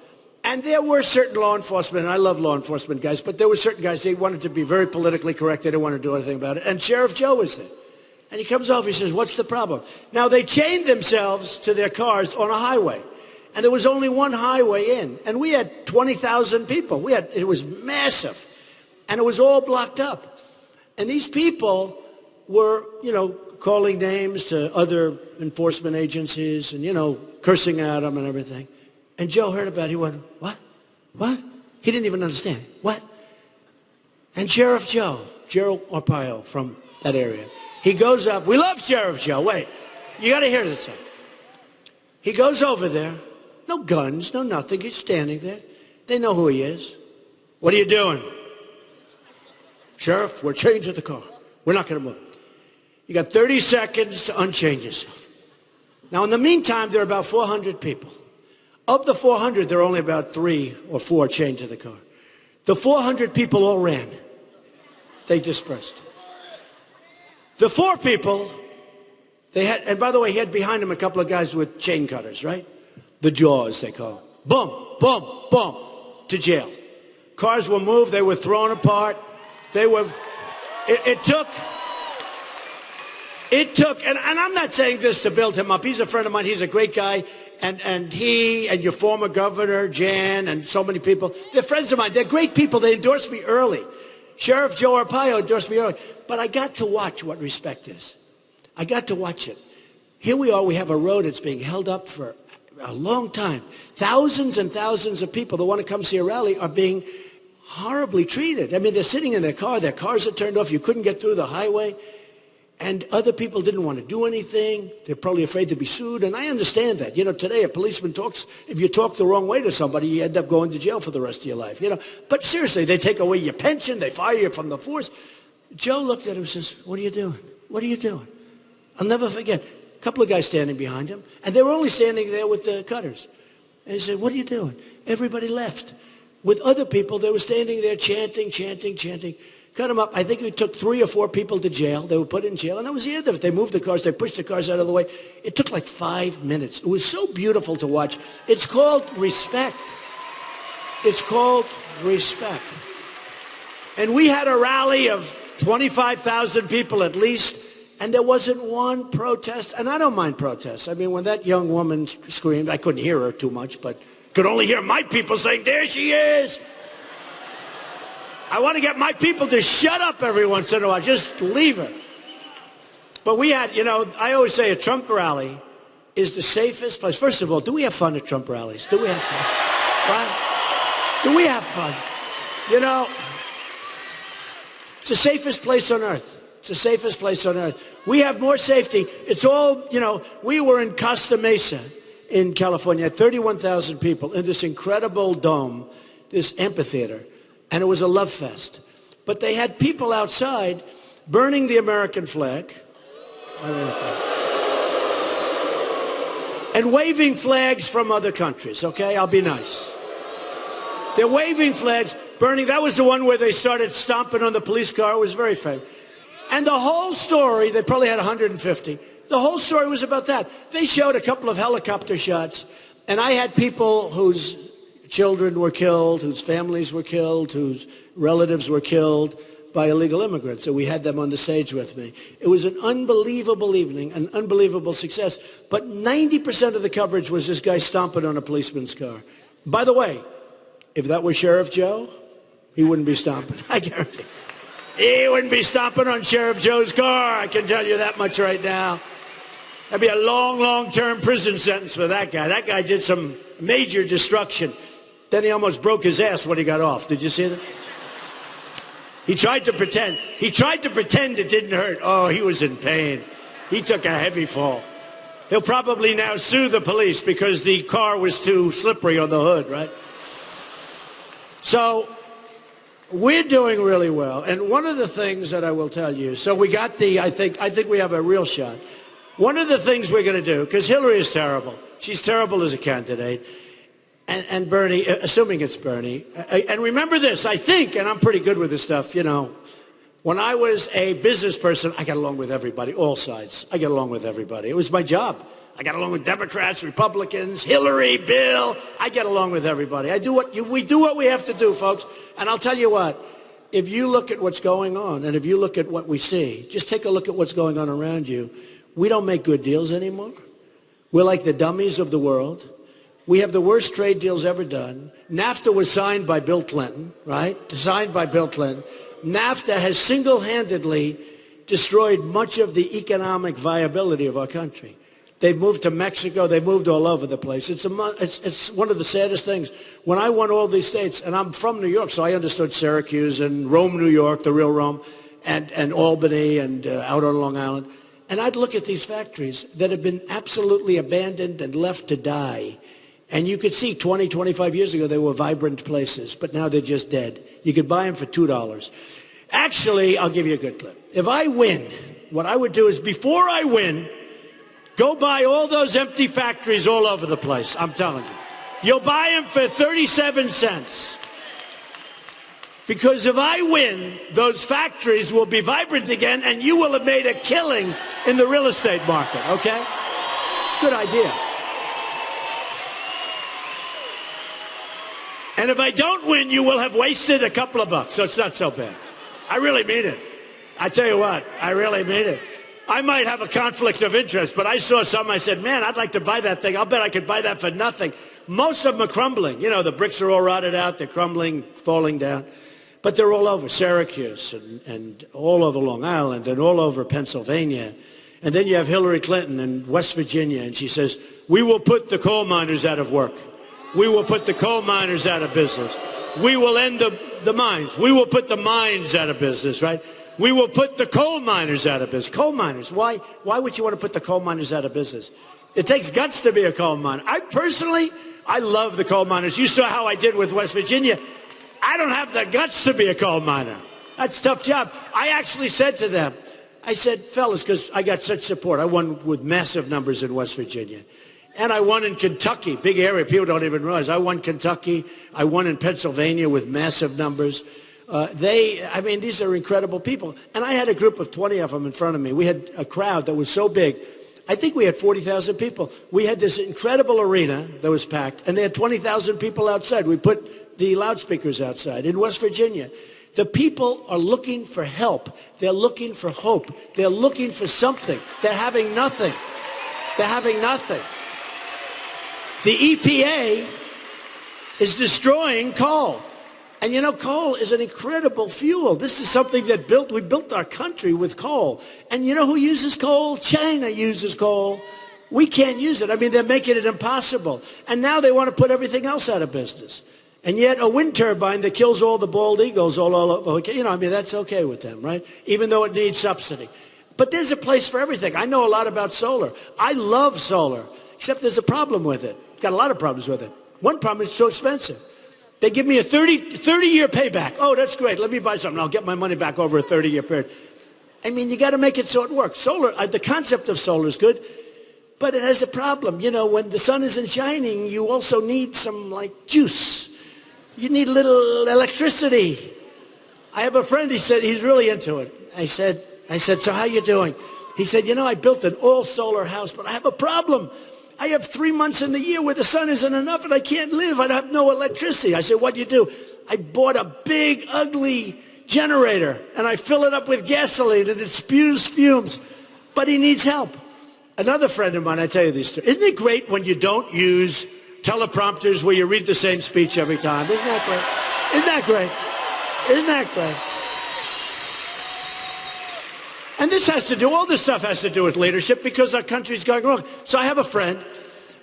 And there were certain law enforcement, and I love law enforcement guys, but there were certain guys, they wanted to be very politically correct. They didn't want to do anything about it. And Sheriff Joe was there. And he comes over, he says, what's the problem? Now, they chained themselves to their cars on a highway. And there was only one highway in. And we had 20,000 people. It was massive. And it was all blocked up. And these people were, calling names to other enforcement agencies and, cursing at them and everything. And Joe heard about it. He went, what? What? He didn't even understand. What? And Sheriff Joe, Gerald Arpaio from that area, he goes up. We love Sheriff Joe. Wait, you got to hear this. He goes over there. No guns, no nothing. He's standing there. They know who he is. What are you doing? Sheriff, we're changing the car. We're not going to move. You got 30 seconds to unchange yourself. Now, in the meantime, there are about 400 people. Of the 400, there are only about 3 or 4 chained to the car. The 400 people all ran. They dispersed. The 4 people, they had, and by the way, he had behind him a couple of guys with chain cutters, right? The jaws, they call them. Boom, boom, boom, to jail. Cars were moved. They were thrown apart. They were, it took, and I'm not saying this to build him up. He's a friend of mine. He's a great guy. And he and your former governor, Jan, and so many people, they're friends of mine. They're great people. They endorsed me early. Sheriff Joe Arpaio endorsed me early. But I got to watch what respect is. I got to watch it. Here we are. We have a road that's being held up for a long time. Thousands and thousands of people that want to come see a rally are being horribly treated. I mean, they're sitting in their car. Their cars are turned off. You couldn't get through the highway. And other people didn't want to do anything. They're probably afraid to be sued. And I understand that. Today a policeman talks, if you talk the wrong way to somebody, you end up going to jail for the rest of your life. But seriously, they take away your pension. They fire you from the force. Joe looked at him and says, what are you doing? What are you doing? I'll never forget. A couple of guys standing behind him. And they were only standing there with the cutters. And he said, what are you doing? Everybody left. With other people, they were standing there chanting, chanting, chanting. Cut them up. I think we took 3 or 4 people to jail. They were put in jail, and that was the end of it. They moved the cars. They pushed the cars out of the way. It took like 5 minutes. It was so beautiful to watch. It's called respect. It's called respect. And we had a rally of 25,000 people at least, and there wasn't one protest. And I don't mind protests. I mean, when that young woman screamed, I couldn't hear her too much, but could only hear my people saying, there she is. I want to get my people to shut up every once in a while. Just leave her. But we had, I always say a Trump rally is the safest place. First of all, do we have fun at Trump rallies? Do we have fun? Right? Do we have fun? It's the safest place on earth. It's the safest place on earth. We have more safety. It's all, we were in Costa Mesa in California, 31,000 people in this incredible dome, this amphitheater. And it was a love fest. But they had people outside burning the American flag and waving flags from other countries, okay? I'll be nice. They're waving flags, burning. That was the one where they started stomping on the police car. It was very famous. And the whole story, they probably had 150. The whole story was about that. They showed a couple of helicopter shots, and I had people whose children were killed, whose families were killed, whose relatives were killed by illegal immigrants. So we had them on the stage with me. It was an unbelievable evening, an unbelievable success. But 90% of the coverage was this guy stomping on a policeman's car. By the way, if that was Sheriff Joe, he wouldn't be stomping. I guarantee. He wouldn't be stomping on Sheriff Joe's car. I can tell you that much right now. That'd be a long, long-term prison sentence for that guy. That guy did some major destruction. Then he almost broke his ass when he got off. Did you see that? He tried to pretend. He tried to pretend it didn't hurt. Oh, he was in pain. He took a heavy fall. He'll probably now sue the police because the car was too slippery on the hood, right? So we're doing really well. And one of the things that I will tell you, so we got I think we have a real shot. One of the things we're going to do, because Hillary is terrible. She's terrible as a candidate. And Bernie, assuming it's Bernie, and remember this, I think, and I'm pretty good with this stuff, when I was a business person, I got along with everybody, all sides. I got along with everybody. It was my job. I got along with Democrats, Republicans, Hillary, Bill. I get along with everybody. We do what we have to do, folks. And I'll tell you what, if you look at what's going on, and if you look at what we see, just take a look at what's going on around you. We don't make good deals anymore. We're like the dummies of the world. We have the worst trade deals ever done. NAFTA was signed by Bill Clinton, right? Signed by Bill Clinton. NAFTA has single-handedly destroyed much of the economic viability of our country. They've moved to Mexico. They've moved all over the place. It's one of the saddest things. When I won all these states, and I'm from New York, so I understood Syracuse and Rome, New York, the real Rome, and Albany and out on Long Island. And I'd look at these factories that have been absolutely abandoned and left to die. And you could see 20, 25 years ago, they were vibrant places, but now they're just dead. You could buy them for $2. Actually, I'll give you a good clip. If I win, what I would do is before I win, go buy all those empty factories all over the place, I'm telling you. You'll buy them for 37 cents. Because if I win, those factories will be vibrant again, and you will have made a killing in the real estate market, okay? Good idea. And if I don't win, you will have wasted a couple of bucks, so it's not so bad. I really mean it. I tell you what, I really mean it. I might have a conflict of interest, but I saw some, I said, man, I'd like to buy that thing. I'll bet I could buy that for nothing. Most of them are crumbling. You know, the bricks are all rotted out. They're crumbling, falling down. But they're all over Syracuse and all over Long Island and all over Pennsylvania. And then you have Hillary Clinton in West Virginia, and she says, we will put the coal miners out of work. We will put the coal miners out of business. We will end the mines. We will put the mines out of business, right? We will put the coal miners out of business. Coal miners, why would you want to put the coal miners out of business? It takes guts to be a coal miner. I love the coal miners. You saw how I did with West Virginia. I don't have the guts to be a coal miner. That's a tough job. I actually said to them, I said, fellas, because I got such support. I won with massive numbers in West Virginia. And I won in Kentucky, big area. People don't even realize. I won Kentucky. I won in Pennsylvania with massive numbers. These are incredible people. And I had a group of 20 of them in front of me. We had a crowd that was so big. I think we had 40,000 people. We had this incredible arena that was packed, and they had 20,000 people outside. We put the loudspeakers outside in West Virginia. The people are looking for help. They're looking for hope. They're looking for something. They're having nothing. They're having nothing. The EPA is destroying coal. And you know, coal is an incredible fuel. This is something that we built our country with coal. And you know who uses coal? China uses coal. We can't use it. I mean, they're making it impossible. And now they want to put everything else out of business. And yet a wind turbine that kills all the bald eagles all over, that's okay with them, right? Even though it needs subsidy. But there's a place for everything. I know a lot about solar. I love solar, except there's a problem with it. Got a lot of problems with it. One problem is it's so expensive. They give me a 30-year payback. Oh, that's great. Let me buy something. I'll get my money back over a 30-year period. I mean, you got to make it so it works. Solar, the concept of solar is good, but it has a problem. You know, when the sun isn't shining, you also need some, juice. You need a little electricity. I have a friend, he said, he's really into it. I said, so how you doing? He said, I built an all-solar house, but I have a problem. I have 3 months in the year where the sun isn't enough and I can't live. I have no electricity. I said, what do you do? I bought a big, ugly generator and I fill it up with gasoline and it spews fumes. But he needs help. Another friend of mine, I tell you these stories. Isn't it great when you don't use teleprompters where you read the same speech every time? Isn't that great? Isn't that great? Isn't that great? And all this stuff has to do with leadership because our country's going wrong. So I have a friend.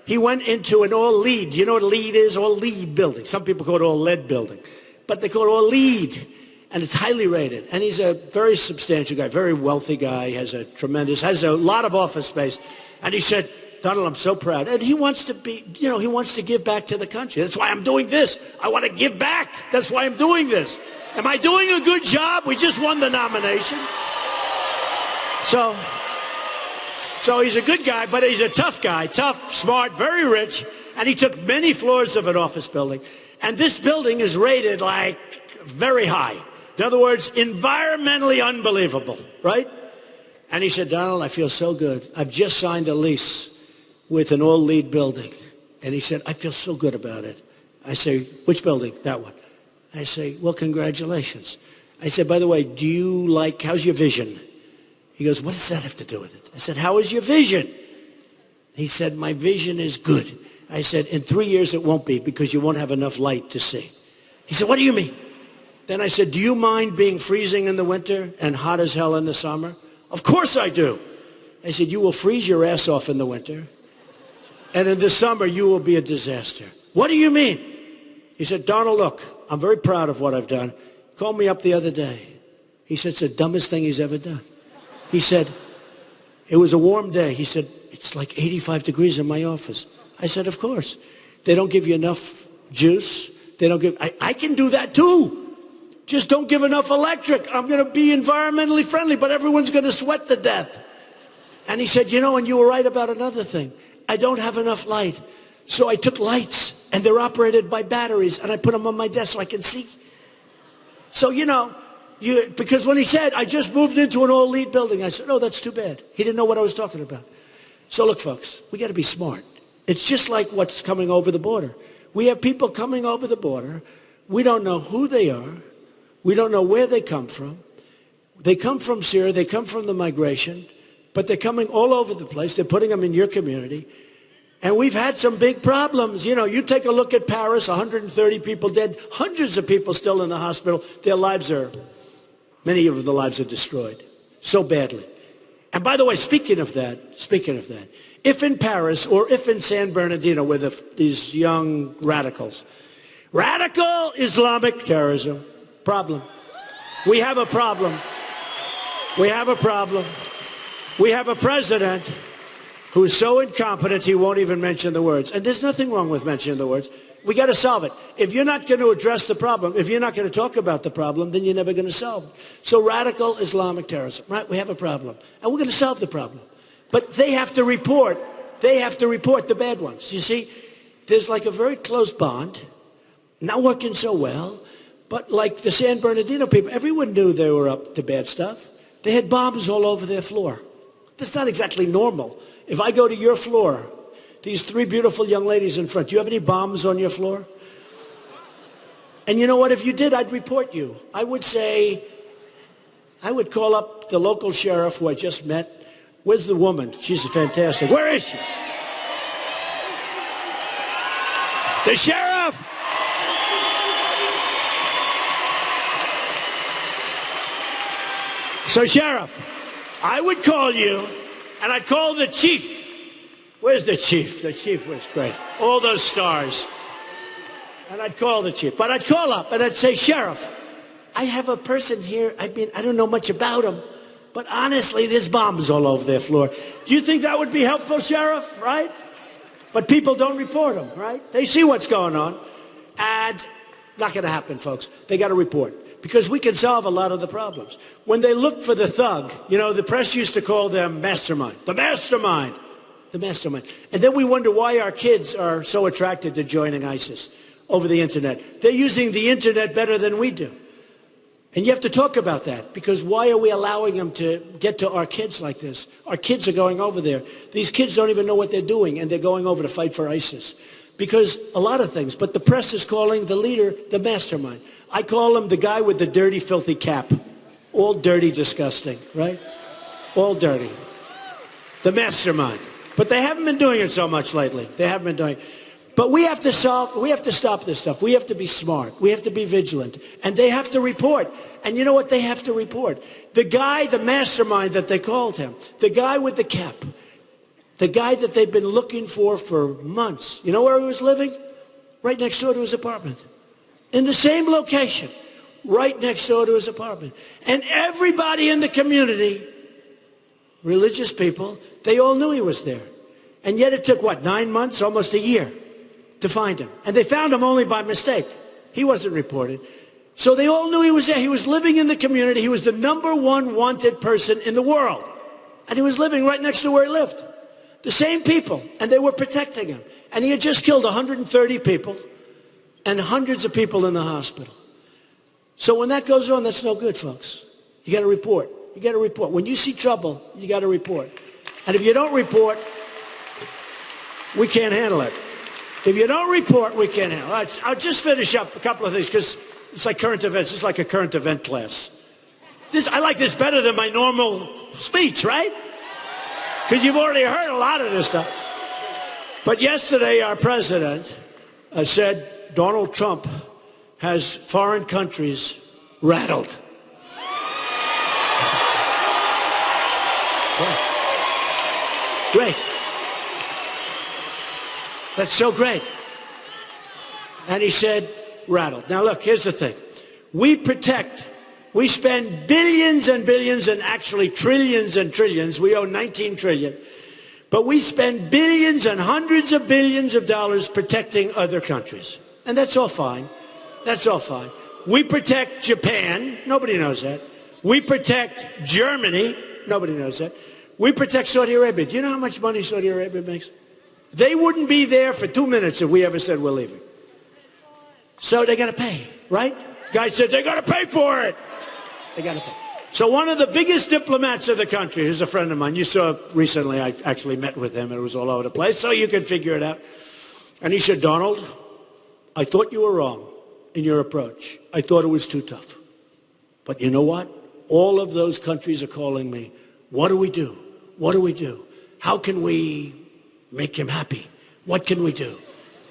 He went into an all-LEED. You know what LEED is? All-LEED building. Some people call it all-lead building. But they call it all-LEED. And it's highly rated. And he's a very substantial guy, very wealthy guy, has a lot of office space. And he said, Donald, I'm so proud. And he wants to he wants to give back to the country. That's why I'm doing this. I want to give back. That's why I'm doing this. Am I doing a good job? We just won the nomination. So he's a good guy, but he's a tough guy, tough, smart, very rich, and he took many floors of an office building. And this building is rated very high. In other words, environmentally unbelievable, right? And he said, Donald, I feel so good. I've just signed a lease with an all-LEED building. And he said, I feel so good about it. I say, which building? That one. I say, well, congratulations. I said, by the way, how's your vision? He goes, what does that have to do with it? I said, how is your vision? He said, my vision is good. I said, in 3 years it won't be because you won't have enough light to see. He said, what do you mean? Then I said, do you mind being freezing in the winter and hot as hell in the summer? Of course I do. I said, you will freeze your ass off in the winter, and in the summer you will be a disaster. What do you mean? He said, Donald, look, I'm very proud of what I've done. He called me up the other day. He said, it's the dumbest thing he's ever done. He said, it was a warm day. He said, it's like 85 degrees in my office. I said, of course. They don't give you enough juice. They don't give, I can do that too. Just don't give enough electric. I'm going to be environmentally friendly, but everyone's going to sweat to death. And he said, you know, and you were right about another thing. I don't have enough light. So I took lights, and they're operated by batteries, and I put them on my desk so I can see. So, you know, because when he said, I just moved into an all-LEED building, I said, oh, that's too bad. He didn't know what I was talking about. So look, folks, we got to be smart. It's just like what's coming over the border. We have people coming over the border. We don't know who they are. We don't know where they come from. They come from Syria. They come from the migration. But they're coming all over the place. They're putting them in your community. And we've had some big problems. You know, you take a look at Paris, 130 people dead, hundreds of people still in the hospital. Many of the lives are destroyed so badly. And by the way, speaking of that, if in Paris or if in San Bernardino with these young radicals, radical Islamic terrorism, problem. We have a problem. We have a problem. We have a president who is so incompetent he won't even mention the words. And there's nothing wrong with mentioning the words. We got to solve it. If you're not going to address the problem, if you're not going to talk about the problem, then you're never going to solve it. So radical Islamic terrorism, right? We have a problem. And we're going to solve the problem. But they have to report. They have to report the bad ones. You see, there's like a very close bond, not working so well, but like the San Bernardino people, everyone knew they were up to bad stuff. They had bombs all over their floor. That's not exactly normal. If I go to your floor, these three beautiful young ladies in front, do you have any bombs on your floor? And you know what? If you did, I'd report you. I would call up the local sheriff who I just met. Where's the woman? She's fantastic. Where is she? The sheriff! So, Sheriff, I would call you, and I'd call the chief. Where's the chief? The chief was great. All those stars. And I'd call the chief. But I'd call up, and I'd say, Sheriff, I have a person here. I don't know much about him. But honestly, there's bombs all over their floor. Do you think that would be helpful, Sheriff? Right? But people don't report them, right? They see what's going on. And not going to happen, folks. They got to report. Because we can solve a lot of the problems. When they look for the thug, you know, the press used to call them mastermind. The mastermind. The mastermind. And then we wonder why our kids are so attracted to joining ISIS over the internet. They're using the internet better than we do. And you have to talk about that, because why are we allowing them to get to our kids like this? Our kids are going over there. These kids don't even know what they're doing, and they're going over to fight for ISIS. Because a lot of things, but the press is calling the leader the mastermind. I call him the guy with the dirty, filthy cap. All dirty, disgusting, right? All dirty. The mastermind. But they haven't been doing it so much lately. They haven't been doing it. But we have to stop this stuff. We have to be smart. We have to be vigilant. And they have to report. And you know what they have to report? The guy, the mastermind that they called him, the guy with the cap, the guy that they've been looking for months. You know where he was living? Right next door to his apartment. In the same location. Right next door to his apartment. And everybody in the community, religious people, they all knew he was there. And yet it took, 9 months, almost a year, to find him. And they found him only by mistake. He wasn't reported. So they all knew he was there. He was living in the community. He was the #1 wanted person in the world. And he was living right next to where he lived. The same people. And they were protecting him. And he had just killed 130 people and hundreds of people in the hospital. So when that goes on, that's no good, folks. You got to report. You got to report. When you see trouble, you got to report. And if you don't report, we can't handle it. If you don't report, we can't handle it. I'll just finish up a couple of things, because it's like current events. It's like a current event class. I like this better than my normal speech, right? Because you've already heard a lot of this stuff. But yesterday, our president said Donald Trump has foreign countries rattled. Great. That's so great. And he said, rattled. Now, look, here's the thing. We spend billions and billions and actually trillions and trillions. We owe 19 trillion. But we spend billions and hundreds of billions of dollars protecting other countries. And that's all fine. That's all fine. We protect Japan. Nobody knows that. We protect Germany. Nobody knows that. We protect Saudi Arabia. Do you know how much money Saudi Arabia makes? They wouldn't be there for 2 minutes if we ever said we're leaving. So they got to pay, right? Guy said they got to pay for it. They got to pay. So one of the biggest diplomats of the country, who's a friend of mine, you saw recently, I actually met with him, and it was all over the place, so you can figure it out. And he said, Donald, I thought you were wrong in your approach. I thought it was too tough. But you know what? All of those countries are calling me. What do we do? What do we do? How can we make him happy? What can we do?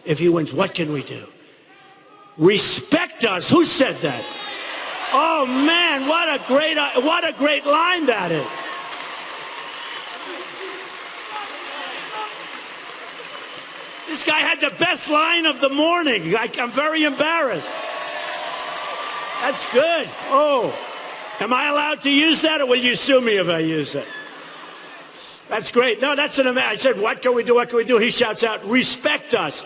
If he wins, what can we do? Respect us. Who said that? Oh man, what a great line that is. This guy had the best line of the morning. I'm very embarrassed. That's good. Oh, am I allowed to use that, or will you sue me if I use it? That's great. No, that's I said, what can we do? What can we do? He shouts out, respect us.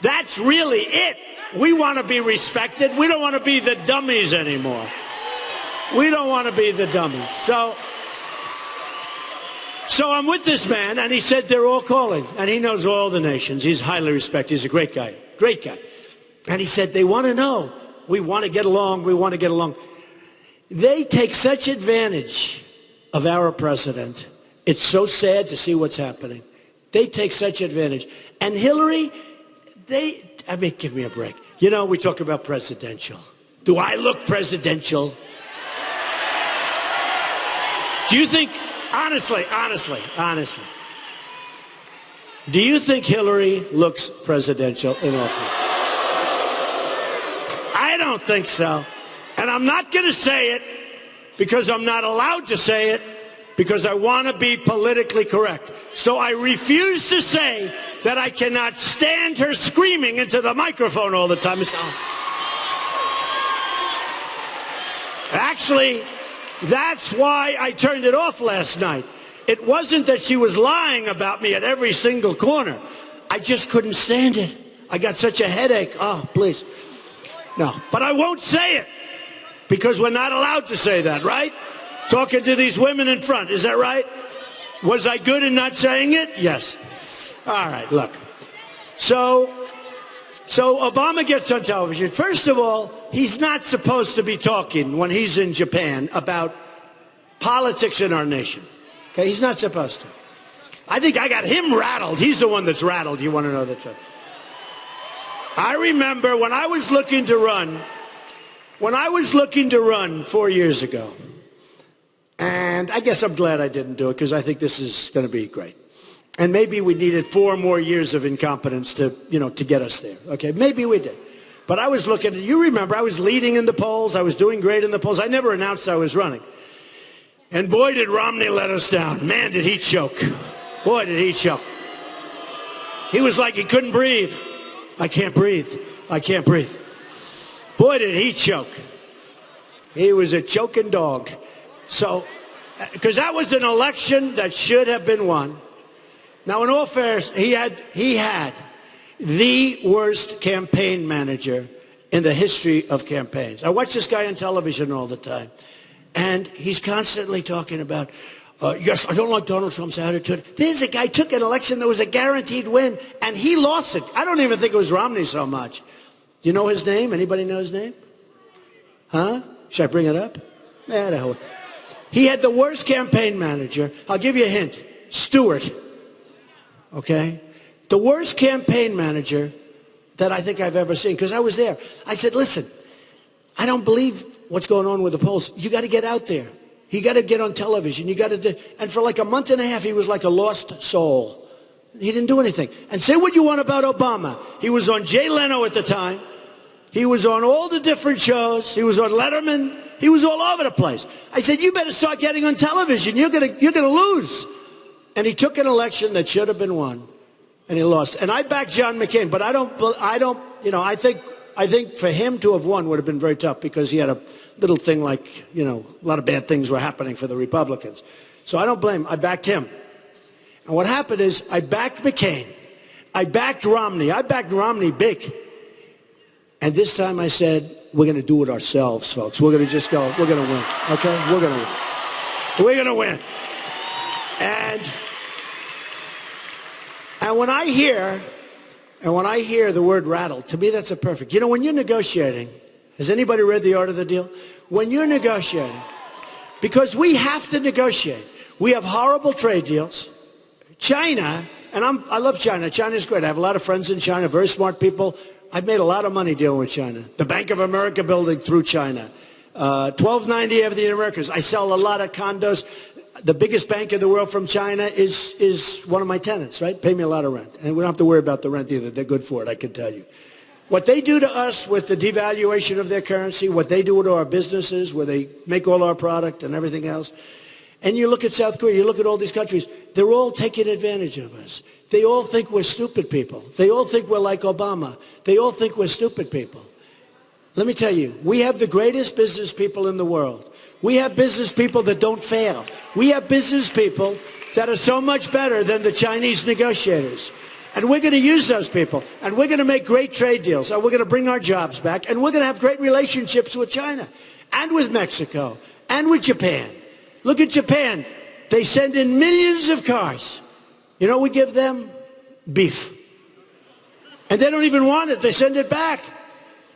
That's really it. We want to be respected. We don't want to be the dummies anymore. We don't want to be the dummies. So I'm with this man, and he said they're all calling, and he knows all the nations. He's highly respected. He's a great guy. Great guy. And he said they want to know. We want to get along. We want to get along. They take such advantage of our president. It's so sad to see what's happening. They take such advantage. And Hillary, give me a break. You know, we talk about presidential. Do I look presidential? Do you think, honestly, do you think Hillary looks presidential in office? I don't think so. And I'm not going to say it because I'm not allowed to say it, because I want to be politically correct. So I refuse to say that I cannot stand her screaming into the microphone all the time. Actually, that's why I turned it off last night. It wasn't that she was lying about me at every single corner. I just couldn't stand it. I got such a headache. Oh, please. No, but I won't say it because we're not allowed to say that, right? Talking to these women in front, is that right? Was I good in not saying it? Yes. All right, look. So Obama gets on television. First of all, he's not supposed to be talking when he's in Japan about politics in our nation. Okay, he's not supposed to. I think I got him rattled. He's the one that's rattled. You want to know the truth? I remember when I was looking to run 4 years ago. And I guess I'm glad I didn't do it, because I think this is going to be great. And maybe we needed 4 more years of incompetence to get us there. Okay, maybe we did. But I was looking, you remember, I was leading in the polls. I was doing great in the polls. I never announced I was running. And boy, did Romney let us down. Man, did he choke. Boy, did he choke. He was like he couldn't breathe. I can't breathe. I can't breathe. Boy, did he choke. He was a choking dog. So, because that was an election that should have been won. Now, in all fairness, he had the worst campaign manager in the history of campaigns. I watch this guy on television all the time, and he's constantly talking about, yes, I don't like Donald Trump's attitude. There's a guy took an election that was a guaranteed win, and he lost it. I don't even think it was Romney so much. You know his name? Anybody know his name? Huh? Should I bring it up? Yeah, the hell. He had the worst campaign manager. I'll give you a hint. Stewart. Okay? The worst campaign manager that I think I've ever seen, because I was there. I said, listen, I don't believe what's going on with the polls. You got to get out there. You got to get on television. You got to and for like a month and a half, he was like a lost soul. He didn't do anything. And say what you want about Obama. He was on Jay Leno at the time. He was on all the different shows. He was on Letterman. He was all over the place. I said, you better start getting on television. You're gonna lose. And he took an election that should have been won, and he lost. And I backed John McCain, but I don't, you know, I think for him to have won would have been very tough because he had a little thing like, you know, a lot of bad things were happening for the Republicans. So I don't blame him. I backed him. And what happened is I backed McCain. I backed Romney. I backed Romney big. And this time I said, we're going to do it ourselves, folks. We're going to just go, we're going to win, okay? We're going to win. We're going to win. And when I hear the word rattle, to me that's a perfect. You know, when you're negotiating, has anybody read The Art of the Deal? When you're negotiating, because we have to negotiate. We have horrible trade deals. China, and I love China. China's great. I have a lot of friends in China, very smart people. I've made a lot of money dealing with China. The Bank of America building through China. 1290 Avenue in Americas. I sell a lot of condos. The biggest bank in the world from China is one of my tenants, right? Pay me a lot of rent. And we don't have to worry about the rent either. They're good for it, I can tell you. What they do to us with the devaluation of their currency, what they do to our businesses, where they make all our product and everything else. And you look at South Korea, you look at all these countries, they're all taking advantage of us. They all think we're stupid people. They all think we're like Obama. They all think we're stupid people. Let me tell you, we have the greatest business people in the world. We have business people that don't fail. We have business people that are so much better than the Chinese negotiators. And we're going to use those people. And we're going to make great trade deals. And we're going to bring our jobs back. And we're going to have great relationships with China and with Mexico and with Japan. Look at Japan. They send in millions of cars. You know what we give them? Beef. And they don't even want it. They send it back.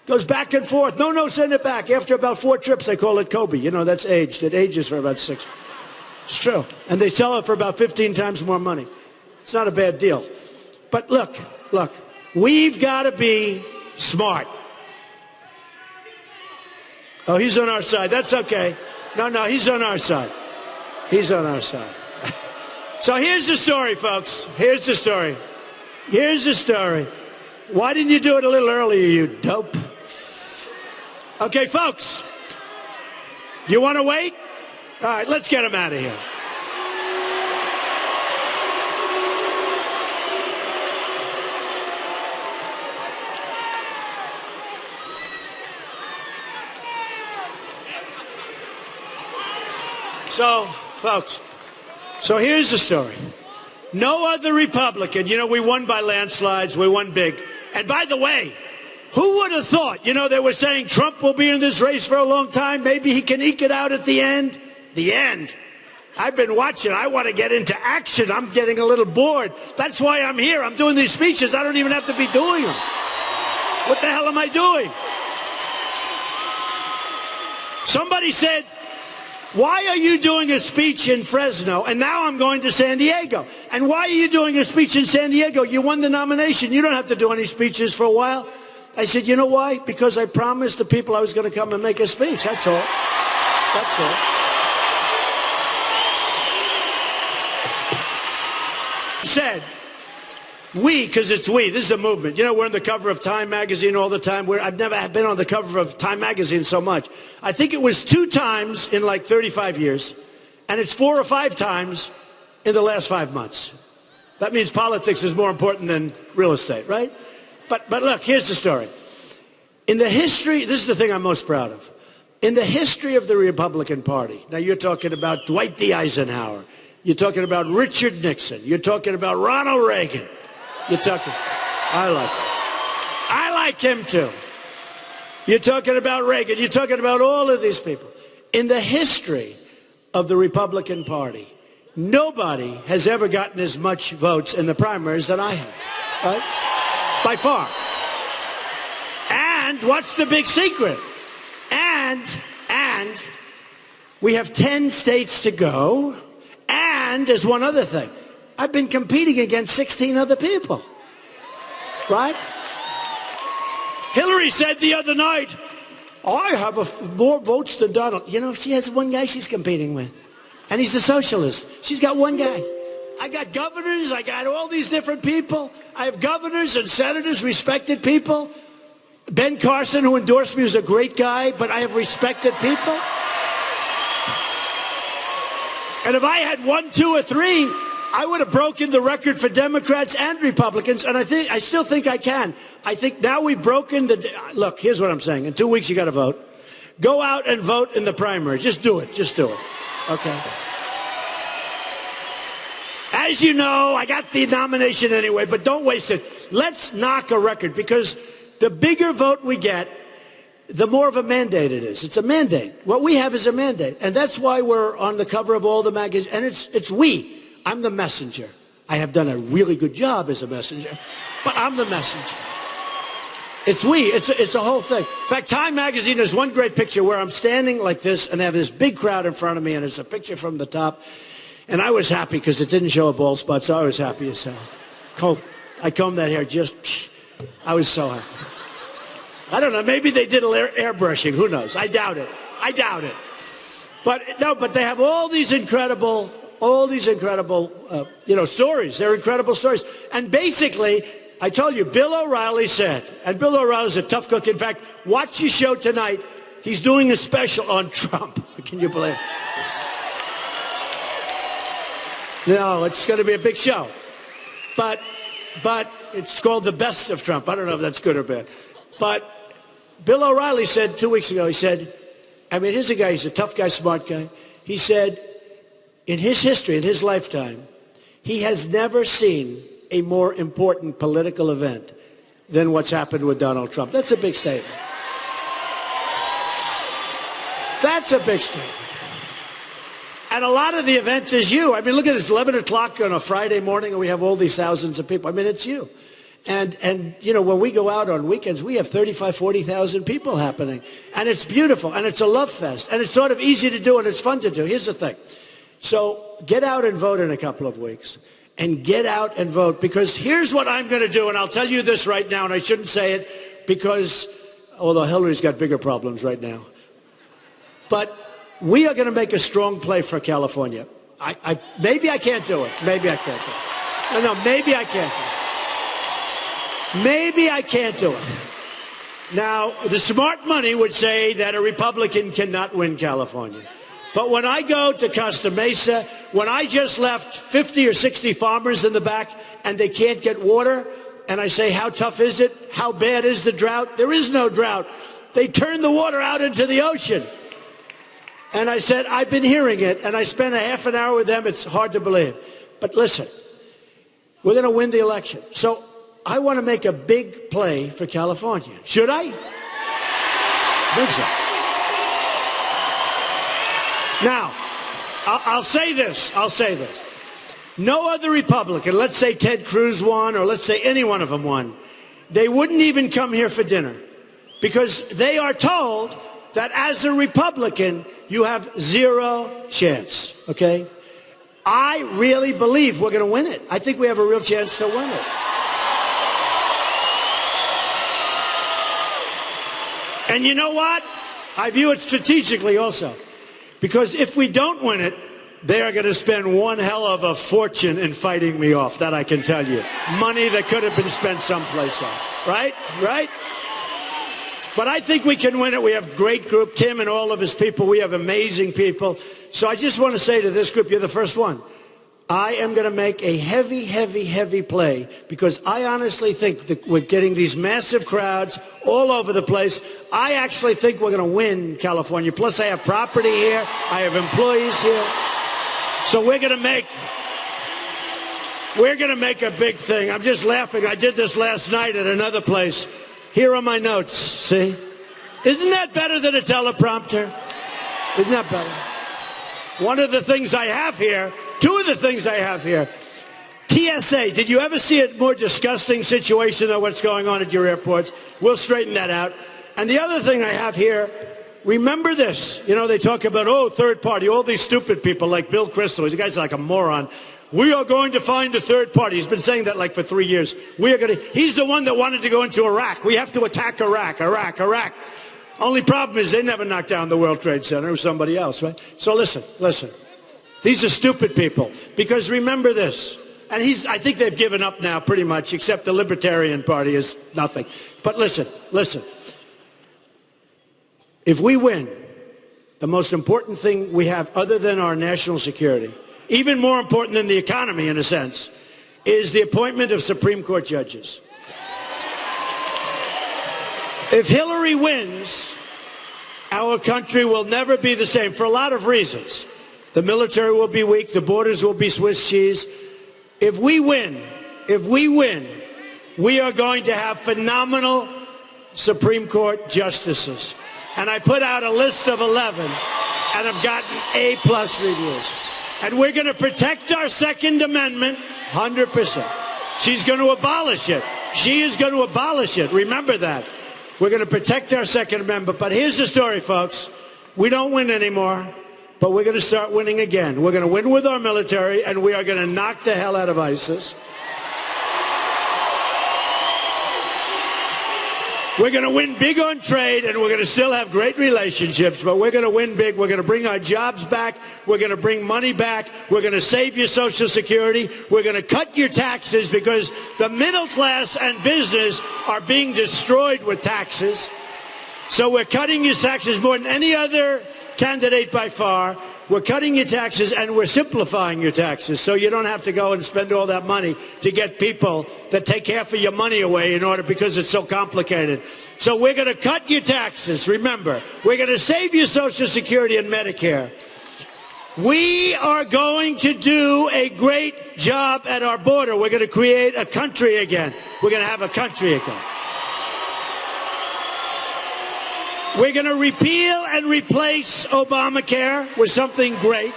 Goes back and forth. No, send it back. After about 4 trips, they call it Kobe. You know, that's aged. It ages for about 6. It's true. And they sell it for about 15 times more money. It's not a bad deal. But look, we've got to be smart. Oh, he's on our side. That's okay. No, he's on our side. He's on our side. So here's the story, folks. Here's the story. Why didn't you do it a little earlier, you dope? Okay, folks. You want to wait? All right, let's get him out of here. So, folks, here's the story. No other Republican, you know, we won by landslides, we won big. And by the way, who would have thought, you know, they were saying Trump will be in this race for a long time, maybe he can eke it out at the end. The end. I've been watching, I want to get into action, I'm getting a little bored. That's why I'm here, I'm doing these speeches, I don't even have to be doing them. What the hell am I doing? Somebody said, why are you doing a speech in Fresno? And now I'm going to San Diego. And why are you doing a speech in San Diego? You won the nomination. You don't have to do any speeches for a while. I said, you know why? Because I promised the people I was going to come and make a speech. That's all. That's all. Said, we, because it's we. This is a movement. You know, we're on the cover of Time magazine all the time. I've never been on the cover of Time magazine so much. I think it was 2 times in like 35 years, and it's 4 or 5 times in the last 5 months. That means politics is more important than real estate, right? But look, here's the story. In the history, this is the thing I'm most proud of. In the history of the Republican Party, now you're talking about Dwight D. Eisenhower, you're talking about Richard Nixon, you're talking about Ronald Reagan. You're talking, I like him too. You're talking about Reagan. You're talking about all of these people. In the history of the Republican Party, nobody has ever gotten as much votes in the primaries than I have, right? By far. And what's the big secret? And we have 10 states to go. And there's one other thing. I've been competing against 16 other people, right? Hillary said the other night, I have more votes than Donald. You know, she has one guy she's competing with, and he's a socialist. She's got one guy. I got governors. I got all these different people. I have governors and senators, respected people. Ben Carson, who endorsed me, was a great guy, but I have respected people. And if I had 1, 2, or 3, I would have broken the record for Democrats and Republicans, and I still think I can. I think now we've broken the... Look, here's what I'm saying. In 2 weeks, you got to vote. Go out and vote in the primary. Just do it. Just do it. Okay? As you know, I got the nomination anyway, but don't waste it. Let's knock a record, because the bigger vote we get, the more of a mandate it is. It's a mandate. What we have is a mandate. And that's why we're on the cover of all the magazines. And it's we. I'm the messenger. I have done a really good job as a messenger, but I'm the messenger. It's we. It's a whole thing. In fact, Time magazine has one great picture where I'm standing like this, and they have this big crowd in front of me, and it's a picture from the top. And I was happy because it didn't show a bald spot, so I was happy as hell. I combed that hair I was so happy. I don't know, maybe they did airbrushing, who knows? I doubt it. I doubt it. But they have all these incredible stories. They're incredible stories. And basically, I told you, Bill O'Reilly said, and Bill O'Reilly's a tough cook. In fact, watch your show tonight. He's doing a special on Trump. Can you believe it? No, it's going to be a big show. But it's called The Best of Trump. I don't know if that's good or bad. But Bill O'Reilly said 2 weeks ago, he said, I mean, here's a guy, he's a tough guy, smart guy. He said, in his history, in his lifetime, he has never seen a more important political event than what's happened with Donald Trump. That's a big statement. That's a big statement. And a lot of the event is you. I mean, look at this, 11 o'clock on a Friday morning, and we have all these thousands of people. I mean, it's you. And you know, when we go out on weekends, we have 35, 40,000 people happening. And it's beautiful, and it's a love fest. And it's sort of easy to do, and it's fun to do. Here's the thing. So get out and vote in a couple of weeks. And get out and vote, because here's what I'm going to do, and I'll tell you this right now, and I shouldn't say it because, although Hillary's got bigger problems right now. But we are going to make a strong play for California. Maybe I can't do it. Maybe I can't do it. No, maybe I can't do it. Maybe I can't do it. Now, the smart money would say that a Republican cannot win California. But when I go to Costa Mesa, when I just left 50 or 60 farmers in the back and they can't get water, and I say, how tough is it? How bad is the drought? There is no drought. They turn the water out into the ocean. And I said, I've been hearing it, and I spent a half an hour with them. It's hard to believe. But listen, we're going to win the election. So I want to make a big play for California. Should I? I think so. Now, I'll say this. No other Republican, let's say Ted Cruz won, or let's say any one of them won, they wouldn't even come here for dinner, because they are told that as a Republican, you have zero chance, okay? I really believe we're going to win it. I think we have a real chance to win it. And you know what? I view it strategically also. Because if we don't win it, they are going to spend one hell of a fortune in fighting me off, that I can tell you. Money that could have been spent someplace else. Right? Right? But I think we can win it. We have a great group. Tim and all of his people, we have amazing people. So I just want to say to this group, you're the first one. I am going to make a heavy, heavy, heavy play, because I honestly think that we're getting these massive crowds all over the place. I actually think we're going to win California. Plus, I have property here. I have employees here. So we're going to make a big thing. I'm just laughing. I did this last night at another place. Here are my notes, see? Isn't that better than a teleprompter? Isn't that better? One of the things I have here, two of the things I have here, TSA. Did you ever see a more disgusting situation than what's going on at your airports? We'll straighten that out. And the other thing I have here, remember this. You know, they talk about, oh, third party, all these stupid people like Bill Kristol. The guy's like a moron. We are going to find a third party. He's been saying that like for 3 years. He's the one that wanted to go into Iraq. We have to attack Iraq. Only problem is they never knocked down the World Trade Center. It was somebody else, right? So listen. These are stupid people. Because remember this, and I think they've given up now pretty much, except the Libertarian Party is nothing. But listen. If we win, the most important thing we have other than our national security, even more important than the economy in a sense, is the appointment of Supreme Court judges. If Hillary wins, our country will never be the same for a lot of reasons. The military will be weak. The borders will be Swiss cheese. If we win, we are going to have phenomenal Supreme Court justices. And I put out a list of 11, and I've gotten A+ reviews. And we're going to protect our Second Amendment 100%. She's going to abolish it. She is going to abolish it. Remember that. We're going to protect our Second Amendment. But here's the story, folks. We don't win anymore, but we're going to start winning again. We're going to win with our military, and we are going to knock the hell out of ISIS. We're going to win big on trade, and we're going to still have great relationships, but we're going to win big. We're going to bring our jobs back. We're going to bring money back. We're going to save your Social Security. We're going to cut your taxes because the middle class and business are being destroyed with taxes. So we're cutting your taxes more than any other candidate by far. We're cutting your taxes, and we're simplifying your taxes so you don't have to go and spend all that money to get people that take half of your money away because it's so complicated. So we're going to cut your taxes. Remember, we're going to save your Social Security and Medicare. We are going to do a great job at our border. We're going to create a country again. We're going to have a country again. We're going to repeal and replace Obamacare with something great.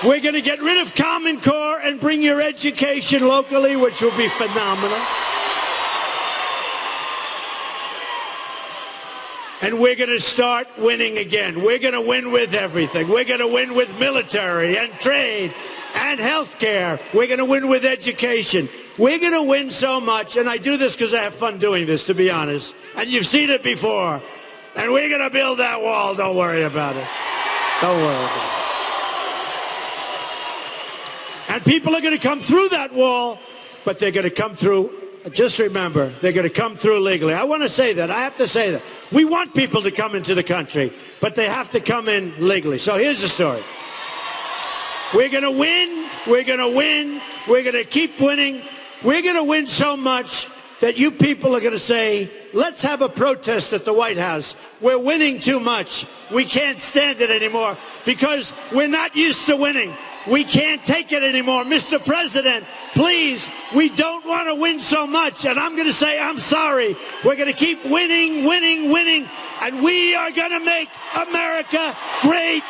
We're going to get rid of Common Core and bring your education locally, which will be phenomenal. And we're going to start winning again. We're going to win with everything. We're going to win with military and trade and health care. We're going to win with education. We're going to win so much, and I do this because I have fun doing this, to be honest. And you've seen it before. And we're going to build that wall. Don't worry about it. Don't worry about it. And people are going to come through that wall, but they're going to come through, just remember, they're going to come through legally. I want to say that. I have to say that. We want people to come into the country, but they have to come in legally. So here's the story. We're going to win. We're going to win. We're going to keep winning. We're going to win so much that you people are going to say, let's have a protest at the White House. We're winning too much. We can't stand it anymore because we're not used to winning. We can't take it anymore. Mr. President, please, we don't want to win so much. And I'm going to say, I'm sorry. We're going to keep winning, winning, winning. And we are going to make America great